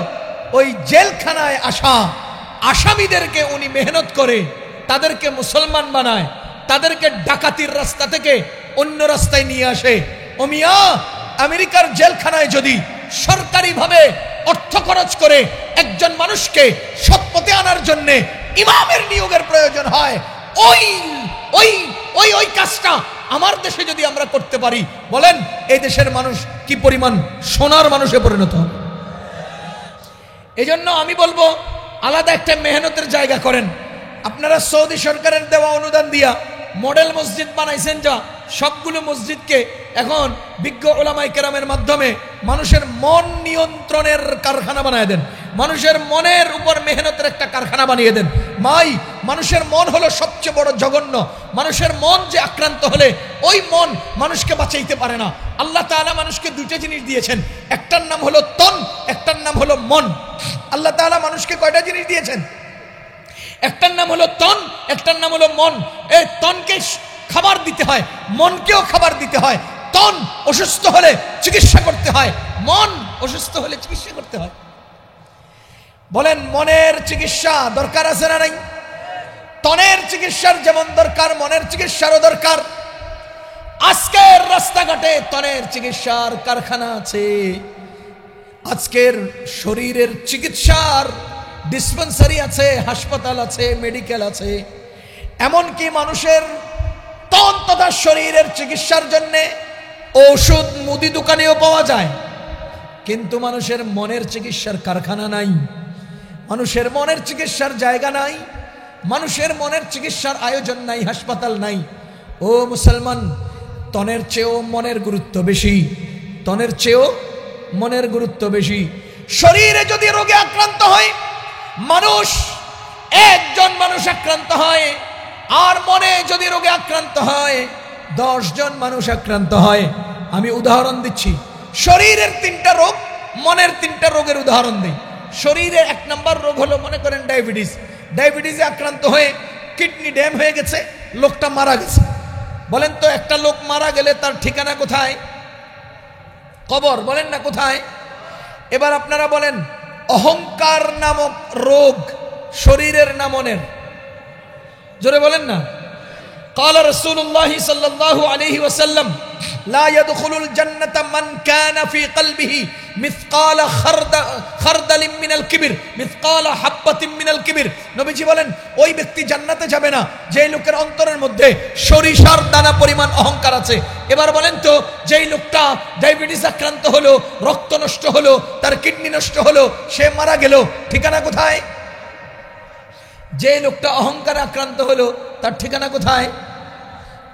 ওই জেলখানায় আসা আসামিদেরকে উনি মেহনত করে তাদেরকে মুসলমান বানায়, তাদেরকে ডাকাতির রাস্তা থেকে অন্য রাস্তায় নিয়ে আসে। ও মিয়া, আমেরিকার জেলখানায় যদি সরকারিভাবে অর্থ খরচ করে একজন মানুষকে সৎ পথে আনার জন্য ইমামের নিয়োগের প্রয়োজন হয়, ওই ওই ওই ওই কাজটা আমার দেশে যদি আমরা করতে পারি, বলেন এই দেশের মানুষ কি পরিমাণ সোনার মানুষে পরিণত হবে। এই জন্য আমি বলবো আলাদা একটা মেহনতের জায়গা করেন। আপনারা সৌদি সরকারের দেওয়া অনুদান দিয়া মডেল মসজিদ বানাইছেন, যা সবগুলো মসজিদকে এখন বিজ্ঞ ওলামায়ে কেরামের মাধ্যমে মানুষের মন নিয়ন্ত্রণের কারখানা বানিয়ে দেন, মানুষের মনের উপর মেহনতের একটা কারখানা বানিয়ে দেন। মানুষের মন হলো সবচেয়ে বড় জঘন্য। মানুষের মন যে আক্রান্ত হলে ওই মন মানুষকে বাঁচাইতে পারে না। আল্লাহ তাআলা মানুষকে 2টা জিনিস দিয়েছেন, একটার নাম হলো তন, একটার নাম হলো মন। আল্লাহ তাআলা মানুষকে কয়টা জিনিস দিয়েছেন? একটার নাম হলো তন, একটার নাম হলো মন। এই তনকে খাবার দিতে হয়, মনকেও খাবার দিতে হয়। তন অসুস্থ হলে চিকিৎসা করতে হয়, মন অসুস্থ হলে চিকিৎসা করতে হয়। বলেন মনের চিকিৎসা দরকার আছে না নাই? তনের চিকিৎসার যেমন দরকার, মনের চিকিৎসারও দরকার। আজকের রাস্তাঘাটে তনের চিকিৎসার কারখানা আছে, আজকের শরীরের চিকিৎসার ডিসপেন্সারি আছে, হাসপাতাল আছে, মেডিকেল আছে। এমনকি মানুষের তন তথা শরীরের চিকিৎসার জন্য ঔষধ মুদি দোকানেও পাওয়া যায়, কিন্তু মানুষের মনের চিকিৎসার কারখানা নাই, মানুষের মনের চিকিৎসার জায়গা নাই, মানুষের মনের চিকিৎসার আয়োজন নাই, হাসপাতাল নাই। ও মুসলমান, তনের চেয়েও মনের গুরুত্ব বেশি, তনের চেয়েও মনের গুরুত্ব বেশি। শরীরে যদি রোগে আক্রান্ত হয় মানুষ, একজন মানুষ আক্রান্ত হয়, আর মনে যদি রোগে আক্রান্ত হয় 10 জন মানুষ আক্রান্ত হয়। আমি উদাহরণ দিচ্ছি, শরীরের 3টা রোগ, মনের 3টা রোগের উদাহরণ দিই। শরীরের 1 নম্বর রোগ হলো মনে করেন ডায়াবেটিস। ডায়াবেটিসে আক্রান্ত হয়ে কিডনি ড্যাম হয়ে গেছে, লোকটা মারা গেছে। বলেন তো একটা লোক মারা গেলে তার ঠিকানা কোথায়? কবর। বলেন না কোথায়? এবার আপনারা বলেন, অহংকার নামক রোগ শরীরের না মনের? জোরে বলেন না। قال رسول الله صلى الله عليه وسلم لا يدخل الجنة من كان في قلبه مثقال خردل من الكبر مثقال حبة من الكبر। নবীজি বলেন ওই ব্যক্তি জান্নাতে যাবে না যেই লোকের অন্তরের মধ্যে সরিষার দানা পরিমাণ অহংকার আছে। এবার বলেন তো, যেই লোকটা ডায়াবেটিস আক্রান্ত হলো, রক্ত নষ্ট হলো, তার কিডনি নষ্ট হলো, সে মারা গেল, ঠিকানা কোথায়? যে লোকটা অহংকারে আক্রান্ত হলো তার ঠিকানা কোথায়?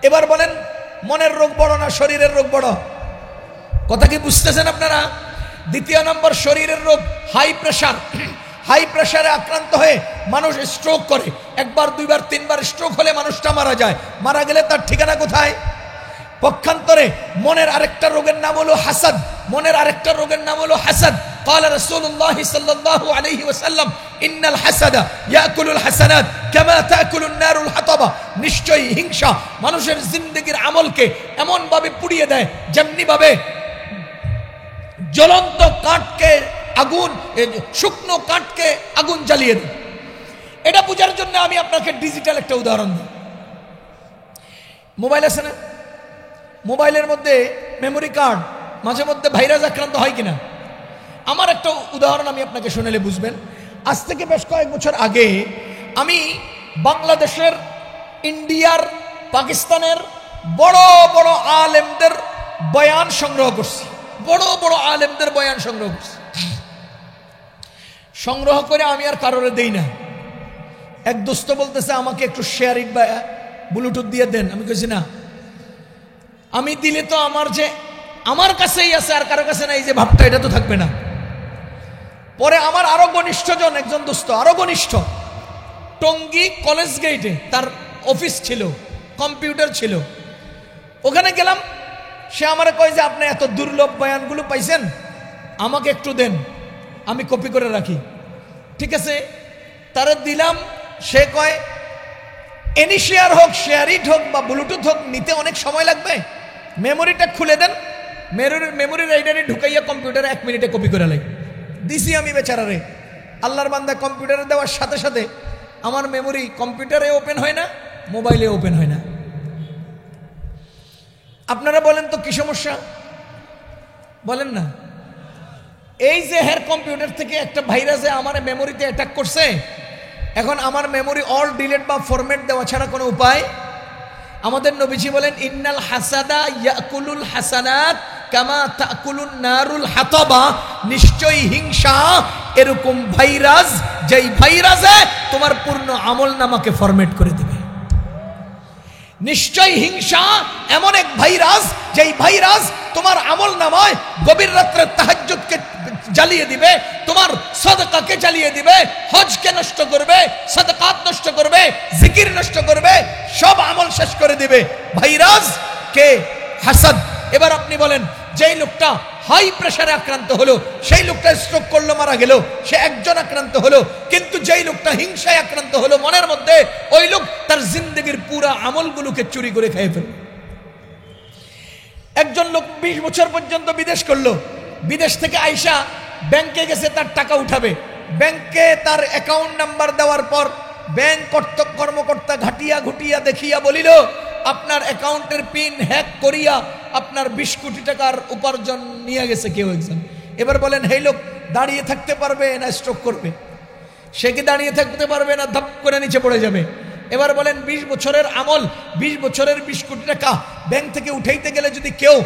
এবার বলেন, মনের রোগ বড় না শরীরের রোগ বড়? কথা কি বুঝতেছেন আপনারা? দ্বিতীয় নম্বর শরীরের রোগ হাই প্রেশার। হাই প্রেশারে আক্রান্ত হয়ে মানুষ স্ট্রোক করে, একবার দুইবার তিনবার স্ট্রোক হলে মানুষটা মারা যায়। মারা গেলে তার ঠিকানা কোথায়? পক্ষান্তরে মনের আরেকটা রোগের নাম হলো হাসাদ। মনের আরেকটা রোগের নাম হলো হাসাদ। قال رسول الله صلى الله عليه وسلم ان الحسد ياكل الحسنات كما تاكل النار الحطب। নিশ্চয়ই হিংসা মানুষের জিন্দেগীর আমলকে এমন ভাবে পুড়িয়ে দেয় যেমনি ভাবে জ্বলন্ত কাঠকে আগুন, শুকনো কাঠকে আগুন জ্বালিয়ে দেয়। এটা বোঝার জন্য আমি আপনাকে ডিজিটাল একটা উদাহরণ দিই। মোবাইল আছে না? মোবাইলের মধ্যে মেমোরি কার্ড মাঝে মধ্যে ভাইরাস আক্রান্ত হয় কিনা? আমার একটা উদাহরণ আমি আপনাকে শোনালে বুঝবেন। আজ থেকে বেশ কয়েক বছর আগে আমি বাংলাদেশের, ইন্ডিয়ার, পাকিস্তানের বড় বড় আলেমদের বয়ান সংগ্রহ করছি। বড় বড় আলেমদের বয়ান সংগ্রহ করছি। সংগ্রহ করে আমি আর কারোরে দেই না। এক দোস্ত বলতেছে আমাকে একটু শেয়ার ইট বা ব্লুটুথ দিয়ে দেন। আমি কইছি না, আমি দিলে তো আমার কাছেই আছে, আর কারো কাছে নাই, যে ভাবটা এটা তো থাকবে না। পরে আমার আরো ঘনিষ্ঠজন, একজন দোস্ত আরো ঘনিষ্ঠ, টঙ্গী কলেজ গেটে তার অফিস ছিল, কম্পিউটার ছিল। ওখানে গেলাম, সে আমারে কয় যে আপনি এত দুর্লভ বয়ানগুলো পাইছেন, আমাকে একটু দেন, আমি কপি করে রাখি। ঠিক আছে, তারা দিলাম। সে কয় এনি শেয়ার হোক, শেয়ার ইট হোক বা ব্লুটুথ হোক, নিতে অনেক সময় লাগবে, মেমোরিটা খুলে দেন, মেমোরি রাইডারে ঢুকাইয়া কম্পিউটারে 1 মিনিটে কপি করে লাই। দিছি আমি বেচারারে। আল্লাহর বান্দা কম্পিউটারে দেওয়ার সাথে সাথে আমার মেমোরি কম্পিউটারে ওপেন হয় না, মোবাইলে ওপেন হয় না। আপনারা বলেন তো কি সমস্যা? বলেন না। এই যে হের কম্পিউটার থেকে একটা ভাইরাসে আমার মেমোরিতে অ্যাটাক করছে, এখন আমার মেমোরি অল ডিলিট বা ফরম্যাট দেওয়া ছাড়া কোনো উপায়? আমাদের নবীজি বলেন ইন্নাল হাসাদা ইয়াকুলুল হাসানাত কামা তাকুলুন নারুল হাতাবা। নিশ্চয়ই হিংসা এরকম ভাইরাস, যেই ভাইরাসে তোমার পূর্ণ আমল নামাকে ফরম্যাট করে দেবে। নিশ্চয়ই হিংসা এমন এক ভাইরাস, যেই ভাইরাস তোমার আমল নামায় গভীর রাত্রে তাহাজ্জুদকে জ্বালিয়ে দিবে, তোমার সাদকাকে জ্বালিয়ে দিবে, হজকে নষ্ট করবে, সাদকাত নষ্ট করবে, জিকির নষ্ট করবে, সব আমল শেষ করে দিবে। ভাইরাস কে? হাসাদ। এবার আপনি বলেন, যেই লোকটা হাই প্রেসারে আক্রান্ত হলো, সেই লোকটা স্ট্রোক করলো, মারা গেল, সে একজন আক্রান্ত হলো। কিন্তু যেই লোকটা হিংসায় আক্রান্ত হলো মনের মধ্যে, ওই লোক তার জিন্দগির পুরা আমলগুলোকে চুরি করে খেয়ে ফেলল। একজন লোক 20 বছর পর্যন্ত বিদেশ করলো, বিদেশ থেকে আইসা ব্যাংকে গেছে তার টাকা উঠাবে। ব্যাংকে তার অ্যাকাউন্ট নাম্বার দেওয়ার পর ব্যাংক কর্মকর্তা ঘাটিয়া ঘুটিয়া দেখিয়া বলিল, আপনার অ্যাকাউন্টের পিন হ্যাক করিয়া আপনার 20 কোটি টাকার উপার্জন নিয়ে গেছে কেউ একজন। এবার বলেন, এই লোক দাঁড়িয়ে থাকতে পারবে না স্ট্রোক করবে? সে কি দাঁড়িয়ে থাকতে পারবে না ধাপ করে নিচে পড়ে যাবে? এবার বলেন, 20 বছরের আমল, 20 বছরের 20 কোটি টাকা ব্যাংক থেকে উঠাইতে গেলে যদি কেউ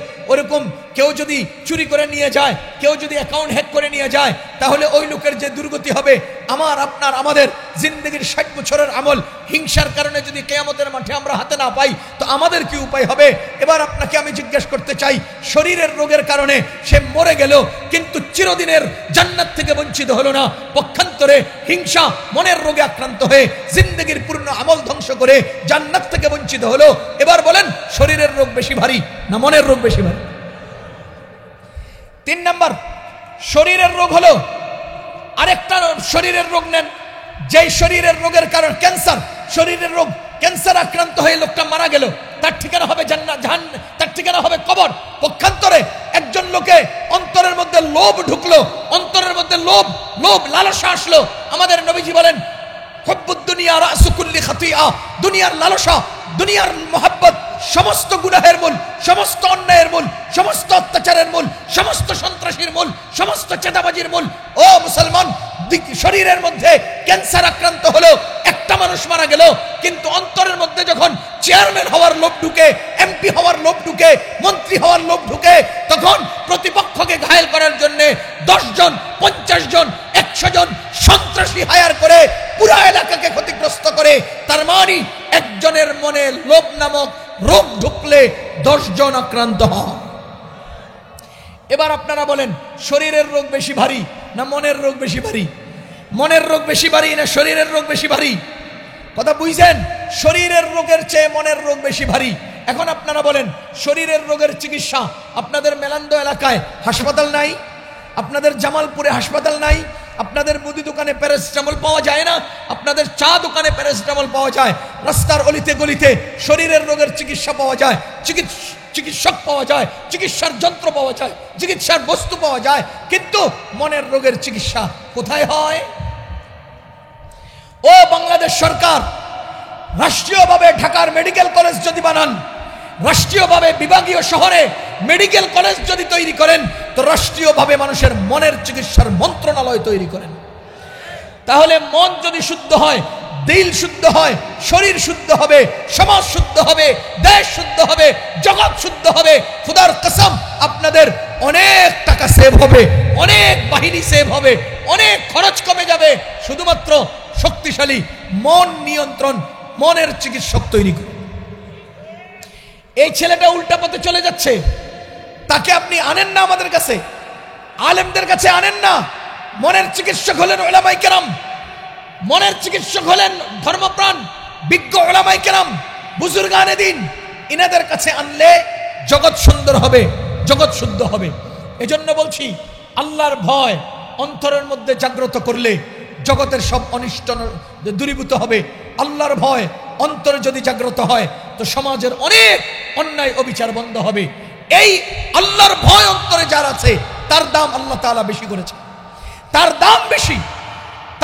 যদি চুরি করে নিয়ে যায়, কেউ যদি অ্যাকাউন্ট হ্যাক করে নিয়ে যায়, তাহলে ওই লোকের যে দুর্গতি হবে, আমার আপনার আমাদের জিন্দগির 60 বছরের আমল হিংসার কারণে যদি কিয়ামতের মাঠে আমরা হাতে না পাই, তো আমাদের কি উপায় হবে? এবার আপনাকে আমি জিজ্ঞেস করতে চাই, শরীরের রোগের কারণে সে মরে গেল, কিন্তু চিরদিনের জান্নাত থেকে বঞ্চিত হলো না। পক্ষান্তরে হিংসা মনের রোগে আক্রান্ত হয়ে জিন্দগির পূর্ণ আমল ধ্বংস করে জান্নাত থেকে বঞ্চিত হলো। এবার বলেন, শরীরের রোগ বেশি ভারী না মনের রোগ বেশি ভারী? 3 নাম্বার শরীরের রোগ হলো, আরেকটা শরীরের রোগ নেন, যেই শরীরের রোগের কারণ ক্যান্সার, শরীরের রোগ, ক্যান্সার আক্রান্ত হয়ে লোকটা মারা গেল, তার ঠিকানা হবে জান্নাত, তার ঠিকানা হবে কবর। পক্ষান্তরে একজন লোকে অন্তরের মধ্যে লোভ ঢুকলো, অন্তরের মধ্যে লোভ লালসা আসলো। আমাদের নবীজি বলেন হুব্বুদ দুনিয়া রাসু কুল্লি খাতিয়া, দুনিয়ার লালসা, দুনিয়ার মোহাব্বত সমস্ত গুনাহের মূল, সমস্ত অন্যায়ের মূল, সমস্ত অত্যাচারের মূল, সমস্ত সন্ত্রাসীর মূল, সমস্ত চেতাবাজির মূল। ও মুসলমান, শরীরের মধ্যে ক্যান্সার আক্রান্ত হলো, একটা মানুষ মারা গেল, কিন্তু অন্তরের মধ্যে যখন চেয়ারম্যান হওয়ার লোভ ঢুকে, এমপি হওয়ার লোভ ঢুকে, মন্ত্রী হওয়ার লোভ ঢুকে, তখন প্রতিপক্ষকে ঘায়েল করার জন্য 10 জন, 50 জন, 100 জন সন্ত্রাসী হায়ার করে পুরো এলাকাকে ক্ষতিগ্রস্ত করে। তার মানে একজনের মনে লোভ নামক রোগ ঢুকলে 10 জন আক্রান্ত হয়। এবার আপনারা বলেন, শরীরের রোগ বেশি ভারী না মনের রোগ বেশি ভারী? মনের রোগ বেশি ভারী না শরীরের রোগ বেশি ভারী? কথা বুঝছেন? শরীরের রোগের চেয়ে মনের রোগ বেশি ভারী। এখন আপনারা বলেন, শরীরের রোগের চিকিৎসা আপনাদের মেলান্দো এলাকায় হাসপাতাল নাই? আপনাদের জামালপুরে হাসপাতাল নাই? আপনাদের মুদি দোকানে প্যারাসিটামল পাওয়া যায় না? আপনাদের চা দোকানে প্যারাসিটামল পাওয়া যায়? রাস্তার অলিতে গলিতে শরীরের রোগের চিকিৎসা পাওয়া যায়, চিকিৎসক পাওয়া যায়, চিকিৎসার যন্ত্র পাওয়া যায়, চিকিৎসার বস্তু পাওয়া যায়, কিন্তু মনের রোগের চিকিৎসা কোথায় হয়? ও বাংলাদেশ সরকার, রাষ্ট্রীয়ভাবে ঢাকার মেডিকেল কলেজ যদি বানান, রাষ্ট্রীয়ভাবে বিভাগীয় শহরে মেডিকেল কলেজ যদি তৈরি করেন, তো রাষ্ট্রীয়ভাবে মানুষের মনের চিকিৎসার মন্ত্রণালয় তৈরি করেন। তাহলে মন যদি শুদ্ধ হয়, দিল শুদ্ধ হয়, শরীর শুদ্ধ হবে, সমাজ শুদ্ধ হবে, দেশ শুদ্ধ হবে, জগৎ শুদ্ধ হবে। খুদার কসম, আপনাদের অনেক টাকা সেভ হবে, অনেক বাহিনী সেভ হবে, অনেক খরচ কমে যাবে। শুধুমাত্র শক্তিশালী মন নিয়ন্ত্রণ, মনের চিকিৎসক তৈরি করুন। এই ছেলেটা উল্টা পথে চলে যাচ্ছে, তাকে আপনি আনেন না আমাদের কাছে, আলেমদের কাছে আনেন না। মনের চিকিৎসক হলেন উলামায়ে কেরাম, মনের চিকিৎসক হলেন ধর্মপ্রাণ বিজ্ঞ উলামায়ে কেরাম, বুজুর্গানে দিন। ইনাদের কাছে আনলে জগৎ সুন্দর হবে, জগৎ শুদ্ধ হবে। এজন্য বলছি, আল্লাহর ভয় অন্তরের মধ্যে জাগ্রত করলে জগতের সব অনিষ্ট দূরীভূত হবে। আল্লাহর ভয় অন্তরে যদি জাগ্রত হয়, তো সমাজের অনেক অন্যায় অবিচার বন্ধ হবে। এই আল্লাহর ভয় অন্তরে যার আছে, তার দাম আল্লাহ তাআলা বেশি করেছে, তার দাম বেশি,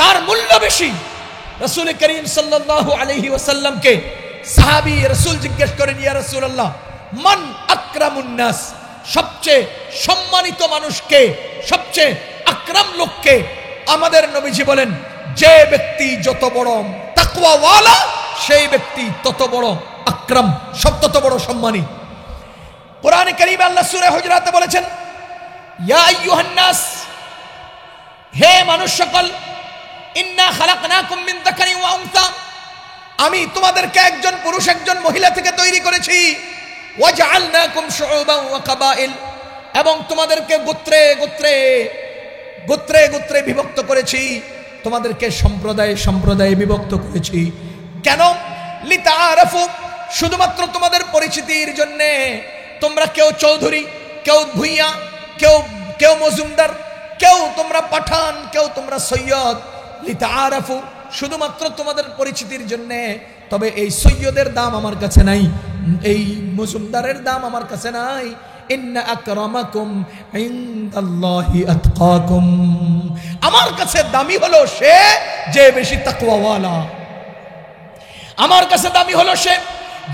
তার মূল্য বেশি। রাসূল করিম সাল্লাল্লাহু আলাইহি ওয়াসাল্লামকে সাহাবী রাসূল জিজ্ঞেস করেন, ইয়া রাসূলুল্লাহ, মান আকরামুন নাস, সবচেয়ে সম্মানিত মানুষকে, সবচেয়ে আকরাম লোককে? আমাদের নবীজি বলেন, যে ব্যক্তি যত বড় তাকওয়াওয়ালা, সেই ব্যক্তি তত বড় আকরাম, তত বড় সম্মানী। কোরআনে কারীমে আল্লাহ সূরা হুজুরাতে বলেছেন, ইয়া আইয়ুহান নাস, হে মানুষ সকল, ইন্না খালাকনাকুম মিন যাকারিন ওয়া উনসা, আমি তোমাদেরকে একজন পুরুষ একজন মহিলা থেকে তৈরি করেছি। ওয়া জাআলনাকুম শুউবান ওয়া কাবাইল, এবং তোমাদেরকে গোত্রে গোত্রে গোত্রে গোত্রে বিভক্ত করেছি, তোমাদেরকে সম্প্রদায়ে সম্প্রদায়ে বিভক্ত করেছি। কেন? লিতাআরাফু, শুধুমাত্র তোমাদের পরিচিতির জন্য। তোমরা কেউ চৌধুরী, কেউ ভুইয়া, কেউ মজুমদার, কেউ তোমরা পাঠান, কেউ তোমরা সৈয়দ। লিতাআরাফু, শুধুমাত্র তোমাদের পরিচিতির জন্য। তবে এই সৈয়দের দাম আমার কাছে নাই, এই মজুমদারের দাম আমার কাছে নাই। ইন্না আকরামাকুম ইনদাল্লাহি আতকাকুম, আমার কাছে দামি হলো সে যে বেশি তাকওয়াওয়ালা। আমার কাছে দামি হলো সে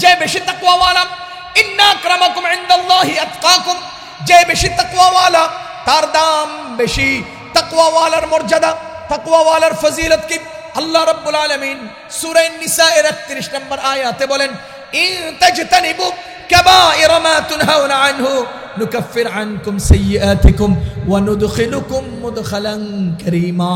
যে বেশি তাকওয়াওয়ালা। ইন্না আকরামাকুম ইনদাল্লাহি আতকাকুম, যে বেশি তাকওয়াওয়ালা তার দাম বেশি। তাকওয়াওয়ালার মর্যাদা, তাকওয়াওয়ালার ফজিলত কি আল্লাহ রাব্বুল আলামিন সূরা নিসা এর 31 নম্বর আয়াতে বলেন, ইন তাজতানিবু কাবাইরা মা তুনহাউনা আনহু নুকাফির আনকুম সাইয়্যাতিকুম ওয়া নুদখিলুকুম মুদখালান কারীমা।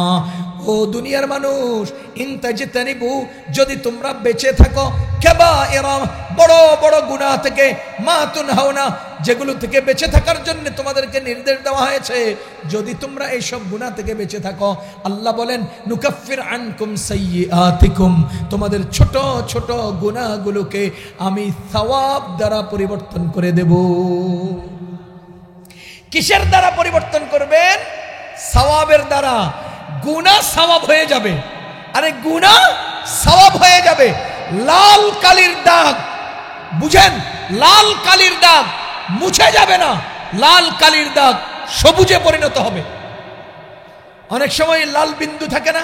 ও দুনিয়ার মানুষ, ইন তাজতানিবু, যদি তোমরা বেঁচে থাকো, কাবাইরা, বড় বড় গুনাহ থেকে, মা তুনহাউনা, যেগুলো থেকে বেঁচে থাকার জন্য তোমাদেরকে নির্দেশ দেওয়া হয়েছে, যদি তোমরা এই সব গুনাহ থেকে বেঁচে থাকো, আল্লাহ বলেন নুকাফির আনকুম সাইয়্যাতিকুম, তোমাদের ছোট ছোট গুনাহগুলোকে আমি সওয়াব দ্বারা পরিবর্তন করে দেব। কিসের দ্বারা পরিবর্তন করবেন? সওয়াবের দ্বারা। গুনাহ সওয়াব হয়ে যাবে, আরে গুনাহ সওয়াব হয়ে যাবে। লাল কালির দাগ, বুঝেন, লাল কালির দাগ মুছে যাবে না, লাল কালির দাগ সবুজে পরিণত হবে। অনেক সময় লাল বিন্দু থাকে না,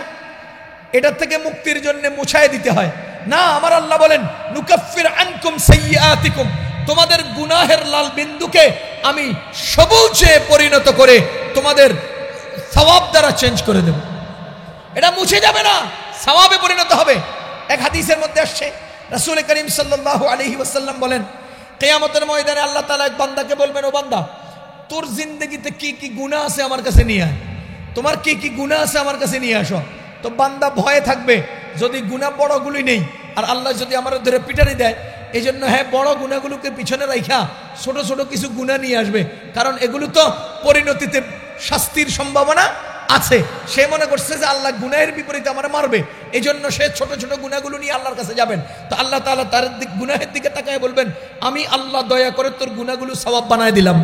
এটার থেকে মুক্তির জন্য মুছায় দিতে হয় না। আমার আল্লাহ বলেন নুকাফির আনকুম সাইয়্যাতিকুম, তোমাদের গুনাহের লাল বিন্দুকে আমি সবুজে পরিণত করে তোমাদের সওয়াব দ্বারা চেঞ্জ করে দেব। এটা মুছে যাবে না, সওয়াবে পরিণত হবে। এক হাদিসের মধ্যে আসছে, রাসূল করিম সাল্লাল্লাহু আলাইহি ওয়াসাল্লাম বলেন, কিয়ামতের ময়দানে আল্লাহ তাআলা এক বান্দাকে বলবেন, ও বান্দা, তোর জিন্দেগিতে কি কি গুনাহ আছে আমার কাছে নিয়ে আয়, তোমার কি কি গুনাহ আছে আমার কাছে নিয়ে আসো। তো বান্দা ভয়ে থাকবে, যদি গুনাহ বড়গুলি নেই আর আল্লাহ যদি আমার ধরে পিটারি দেয়, এই জন্য হ্যাঁ বড় গুনাহগুলোকে পিছনে রাখা ছোট ছোট কিছু গুনাহ নিয়ে আসবে, কারণ এগুলো তো পরিণতিতে শাস্তির সম্ভাবনা আছে। সে মনে করছে যে আল্লাহ গুনাহের বিপরীতে আমার মারবে, এই জন্য সে ছোট ছোট গুনাহগুলো নিয়ে আল্লাহর কাছে যাবেন। তো আল্লাহ তাআলা তার গুনাহের দিকে তাকায় বলবেন, আমি আল্লাহ দয়া করে তোর গুনাহগুলো সওয়াব বানায় দিলাম।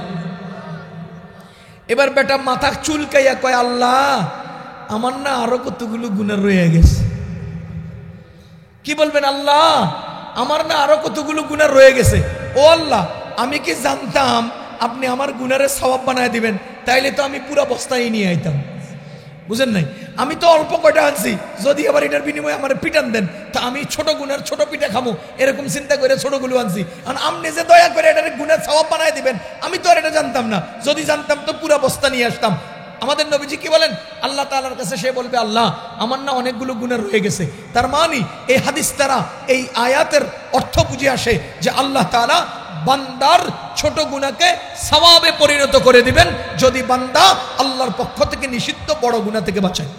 এবার বেটা মাথা চুলকাইয়া কয়, আল্লাহ আমার না আরো কতগুলো গুনাহ রয়ে গেছে। কি বলবেন? আল্লাহ আমার না আরো কতগুলো গুনাহ রয়ে গেছে। ও আল্লাহ, আমি কি জানতাম আপনি আমার গুনারে সওয়াব বানায় দিবেন, তাইলে তো আমি পুরো বস্তায় নিয়ে আইতাম। বুঝেন নাই? আমি তো অল্প কয়টা আনছি, যদি আবার এটার বিনিময়ে আমার পিটান দেন তা আমি ছোট গুনার ছোট পিঠা খামো, এরকম চিন্তা করে ছোটগুলো আনছি। কারণ আপনি যে দয়া করে এটার গুনার সওয়াব বানায় দিবেন, আমি তো আর এটা জানতাম না। যদি জানতাম তো পুরো বস্তা নিয়ে আসতাম। আমাদের নবীজি কি বলেন? আল্লাহ তাআলার কাছে সে বলবে, আল্লাহ আমার না অনেকগুলো গুনাহ রয়ে গেছে। তার মানে এই হাদিস দ্বারা এই আয়াতের অর্থ বুঝে আসে যে আল্লাহ তাআলা বান্দার ছোট গুনাহকে সওয়াবে পরিণত করে দিবেন, যদি বান্দা আল্লাহর পক্ষ থেকে নিষিদ্ধ বড় গুনাহ থেকে বাঁচায়।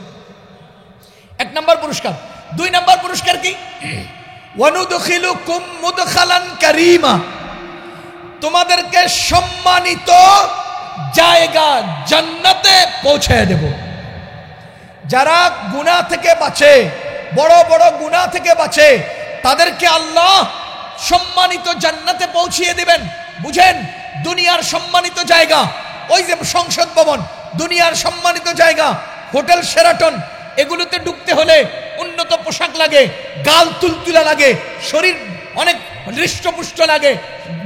এক নম্বর পুরস্কার। দুই নম্বর পুরস্কার কি? ওয়ানুদখিলুকুম মুদখালান কারীমা, তোমাদেরকে সম্মানিত জায়গা জান্নাতে পৌঁছায় দেব। যারা গুনাহ থেকে বাঁচে, বড় বড় গুনাহ থেকে বাঁচে, তাদেরকে আল্লাহ সম্মানিত জান্নাতে পৌঁছিয়ে দিবেন। বুঝেন, দুনিয়ার সম্মানিত জায়গা, ওই যে সংসদ ভবন, দুনিয়ার সম্মানিত জায়গা, হোটেল শেরাটন, এগুলোতে ঢুকতে হলে উন্নত পোশাক লাগে, গাল তুলতুলা লাগে, শরীর অনেক হৃষ্টপুষ্ট লাগে,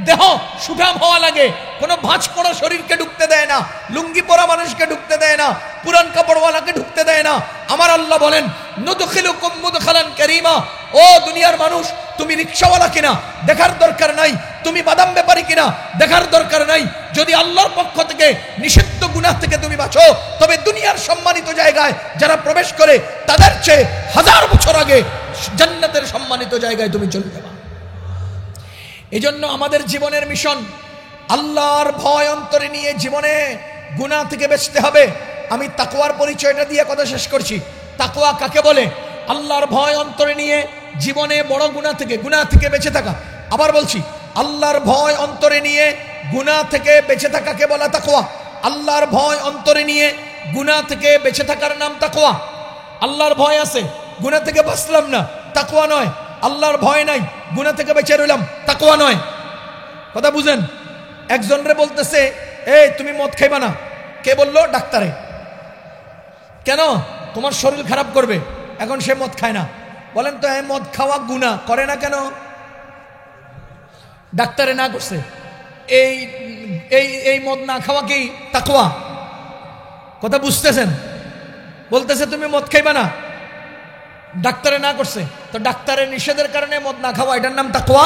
দেহ সুঠাম হওয়া লাগে। কোনো ভাঁজ পড়া শরীরকে ঢুকতে দেয় না, লুঙ্গি পরা মানুষকে ঢুকতে দেয় না, পুরান কাপড়ওয়ালাকে ঢুকতে দেয় না। আমার আল্লাহ বলেন নুদখিলুকুম মুদখালান কারীমা, ও দুনিয়ার মানুষ, তুমি রিকশাওয়ালা কিনা দেখার দরকার নাই, তুমি বাদাম ব্যাপারী কিনা দেখার দরকার নাই। যদি আল্লাহর পক্ষ থেকে নিষিদ্ধ গুনাহ থেকে তুমি বাঁচো, তবে দুনিয়ার সম্মানিত জায়গায় যারা প্রবেশ করে তাদের চেয়ে 1000 বছর আগে জান্নাতের সম্মানিত জায়গায় তুমি চলে যাবে। এজন্য আমাদের জীবনের মিশন আল্লাহর ভয় অন্তরে নিয়ে জীবনে গুনাহ থেকে বাঁচতে হবে। আমি তাকওয়ার পরিচয়টা দিয়ে কথা শেষ করছি। তাকওয়া কাকে বলে? আল্লাহর ভয় অন্তরে নিয়ে জীবনে বড় গুনাহ থেকে বেঁচে থাকা। আবার বলছি, আল্লাহর ভয় অন্তরে নিয়ে গুনাহ থেকে বেঁচে থাকাকে বলা তাকওয়া। আল্লাহর ভয় অন্তরে নিয়ে গুনাহ থেকে বেঁচে থাকার নাম তাকওয়া। আল্লাহর ভয় আছে, গুনাহ থেকে বাঁচলাম না, তাকওয়া নয়। আল্লাহর ভয় নাই, গুনাহ থেকে বেঁচে রইলাম, তাকওয়া নয়। কথা বুঝেন? একজনরে বলতেছে, এই তুমি মদ খাইবা না। কে বললো? ডাক্তারে। কেন? তোমার শরীর খারাপ করবে। এখন সে মদ খায় না। বলেন তো, মদ খাওয়া গুনাহ করে না কেন? ডাক্তারে না করছে। এই এই এই মদ না খাওয়া কি তাকওয়া? কথা বুঝতেছেন? বলতেছে তুমি মদ খাইবা না, ডাক্তারে না করছে, তো ডাক্তারের নিষেধের কারণে মদ না খাওয়া, এটার নাম তাকওয়া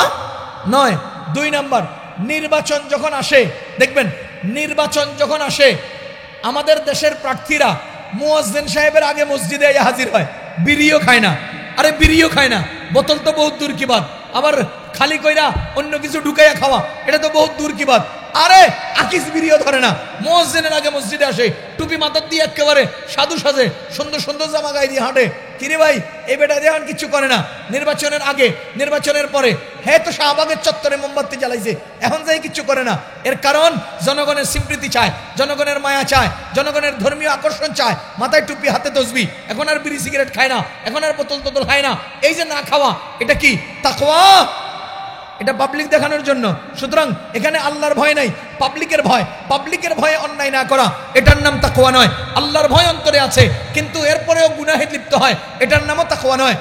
নয়। 2 নাম্বার, নির্বাচন যখন আসে, দেখবেন নির্বাচন যখন আসে, আমাদের দেশের প্রার্থীরা মুয়াজ্জিন সাহেবের আগে মসজিদে হাজির হয়, বিড়িও খায় না। আরে বিড়িও খায় না, বোতল তো বহুত দূর কি বাত, আবার খালি কইরা অন্য কিছু ঢুকাইয়া খাওয়া, এটা তো বহুত দূর কি বাত। আরে আকিস বিড়িও ধরে না, মুয়াজ্জিনের আগে মসজিদে আসে, টুপি মাথার দিয়ে একেবারে সাধু সাজে, সুন্দর সুন্দর জামা গায়ে দিয়ে হাঁটে। কিরে ভাই, এই বেটা দেওয়ান কিচ্ছু করে না। নির্বাচনের আগে, নির্বাচনের পরে হ্যাঁ তো শাহবাগের চত্বরে মোমবাতি জ্বালাইছে, এখন যাই কিচ্ছু করে না। এর কারণ জনগণের স্বীকৃতি চায়, জনগণের মায়া চায়, জনগণের ধর্মীয় আকর্ষণ চায়। মাথায় টুপি, হাতে তসবি, এখন আর বিড়ি সিগারেট খায় না, এখন আর বোতল টোতল খায় না। এই যে না খাওয়া, এটা কি তাকওয়া? এটা পাবলিক দেখানোর জন্য। সুতরাং এখানে আল্লাহর ভয় নাই, পাবলিকের ভয়। পাবলিকের ভয়ে অন্যায় না করা, এটার নাম তাকওয়া নয়। আল্লাহর ভয় অন্তরে আছে কিন্তু এরপরেও গুনাহে লিপ্ত হয়, এটার নামও তাকওয়া নয়।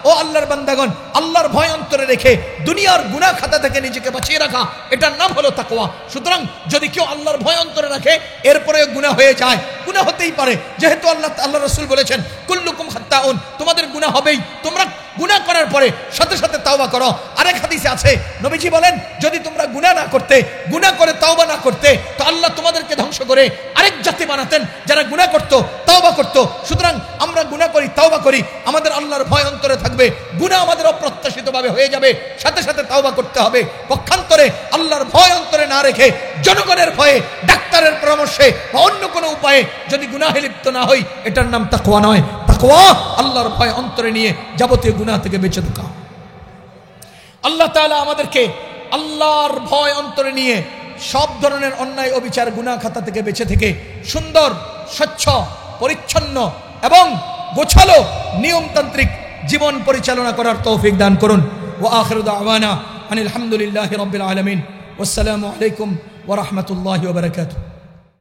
ও আল্লাহর বান্দাগণ, আল্লাহর ভয় অন্তরে রেখে দুনিয়ার গুনাহ খাতা থেকে নিজেকে বাঁচিয়ে রাখা, এটার নাম হলো তাকওয়া। সুতরাং যদি কেউ আল্লাহর ভয় অন্তরে রাখে এরপরেও গুনাহ হয়ে যায়, গুনাহ হতেই পারে, যেহেতু আল্লাহ রাসূল বলেছেন কুল্লুকুম খাত্তাউন, তোমাদের গুনাহ হবেই, তোমরা গুনাহ করার পরে সাথে সাথে তাওবা করো। আরেক হাদিসে আছে নবীজি বলেন, যদি তোমরা গুনাহ না করতে, গুনাহ করে তাওবা না করতে, তো আল্লাহ তোমাদেরকে ধ্বংস করে আরেক জাতি বানাতেন যারা গুনাহ করত, তাওবা করত। সুতরাং আমরা গুনাহ করি, তাওবা করি, আমাদের আল্লাহর ভয় অন্তরে থাকবে, গুনাহ আমাদের অপ্রত্যাশিতভাবে হয়ে যাবে, সাথে সাথে তাওবা করতে হবে। পক্ষান্তরে আল্লাহর ভয় অন্তরে না রেখে জনগণের ভয়ে, ডাক্তারের পরামর্শে বা অন্য কোনো উপায়ে যদি গুনাহে লিপ্ত না হই, এটার নাম তাকওয়া নয়। তাকওয়া আল্লাহর ভয় অন্তরে নিয়ে যাবতীয় গুনাহ থেকে বেঁচে থাকা। আল্লাহ তাআলা আমাদেরকে আল্লাহর ভয় অন্তরে নিয়ে সব ধরনের অন্যায় অবিচার গুনাহ খাতা থেকে বেঁচে থেকে সুন্দর, স্বচ্ছ, পরিচ্ছন্ন এবং গোছালো নিয়মতান্ত্রিক জীবন পরিচালনা করার তৌফিক দান করুন। ওয়া আখিরু দাওয়ানা আনিল হামদুলিল্লাহি রাব্বিল আলামিন। ওয়াসসালামু আলাইকুম ওয়া রাহমাতুল্লাহি ওয়া বারাকাতুহু।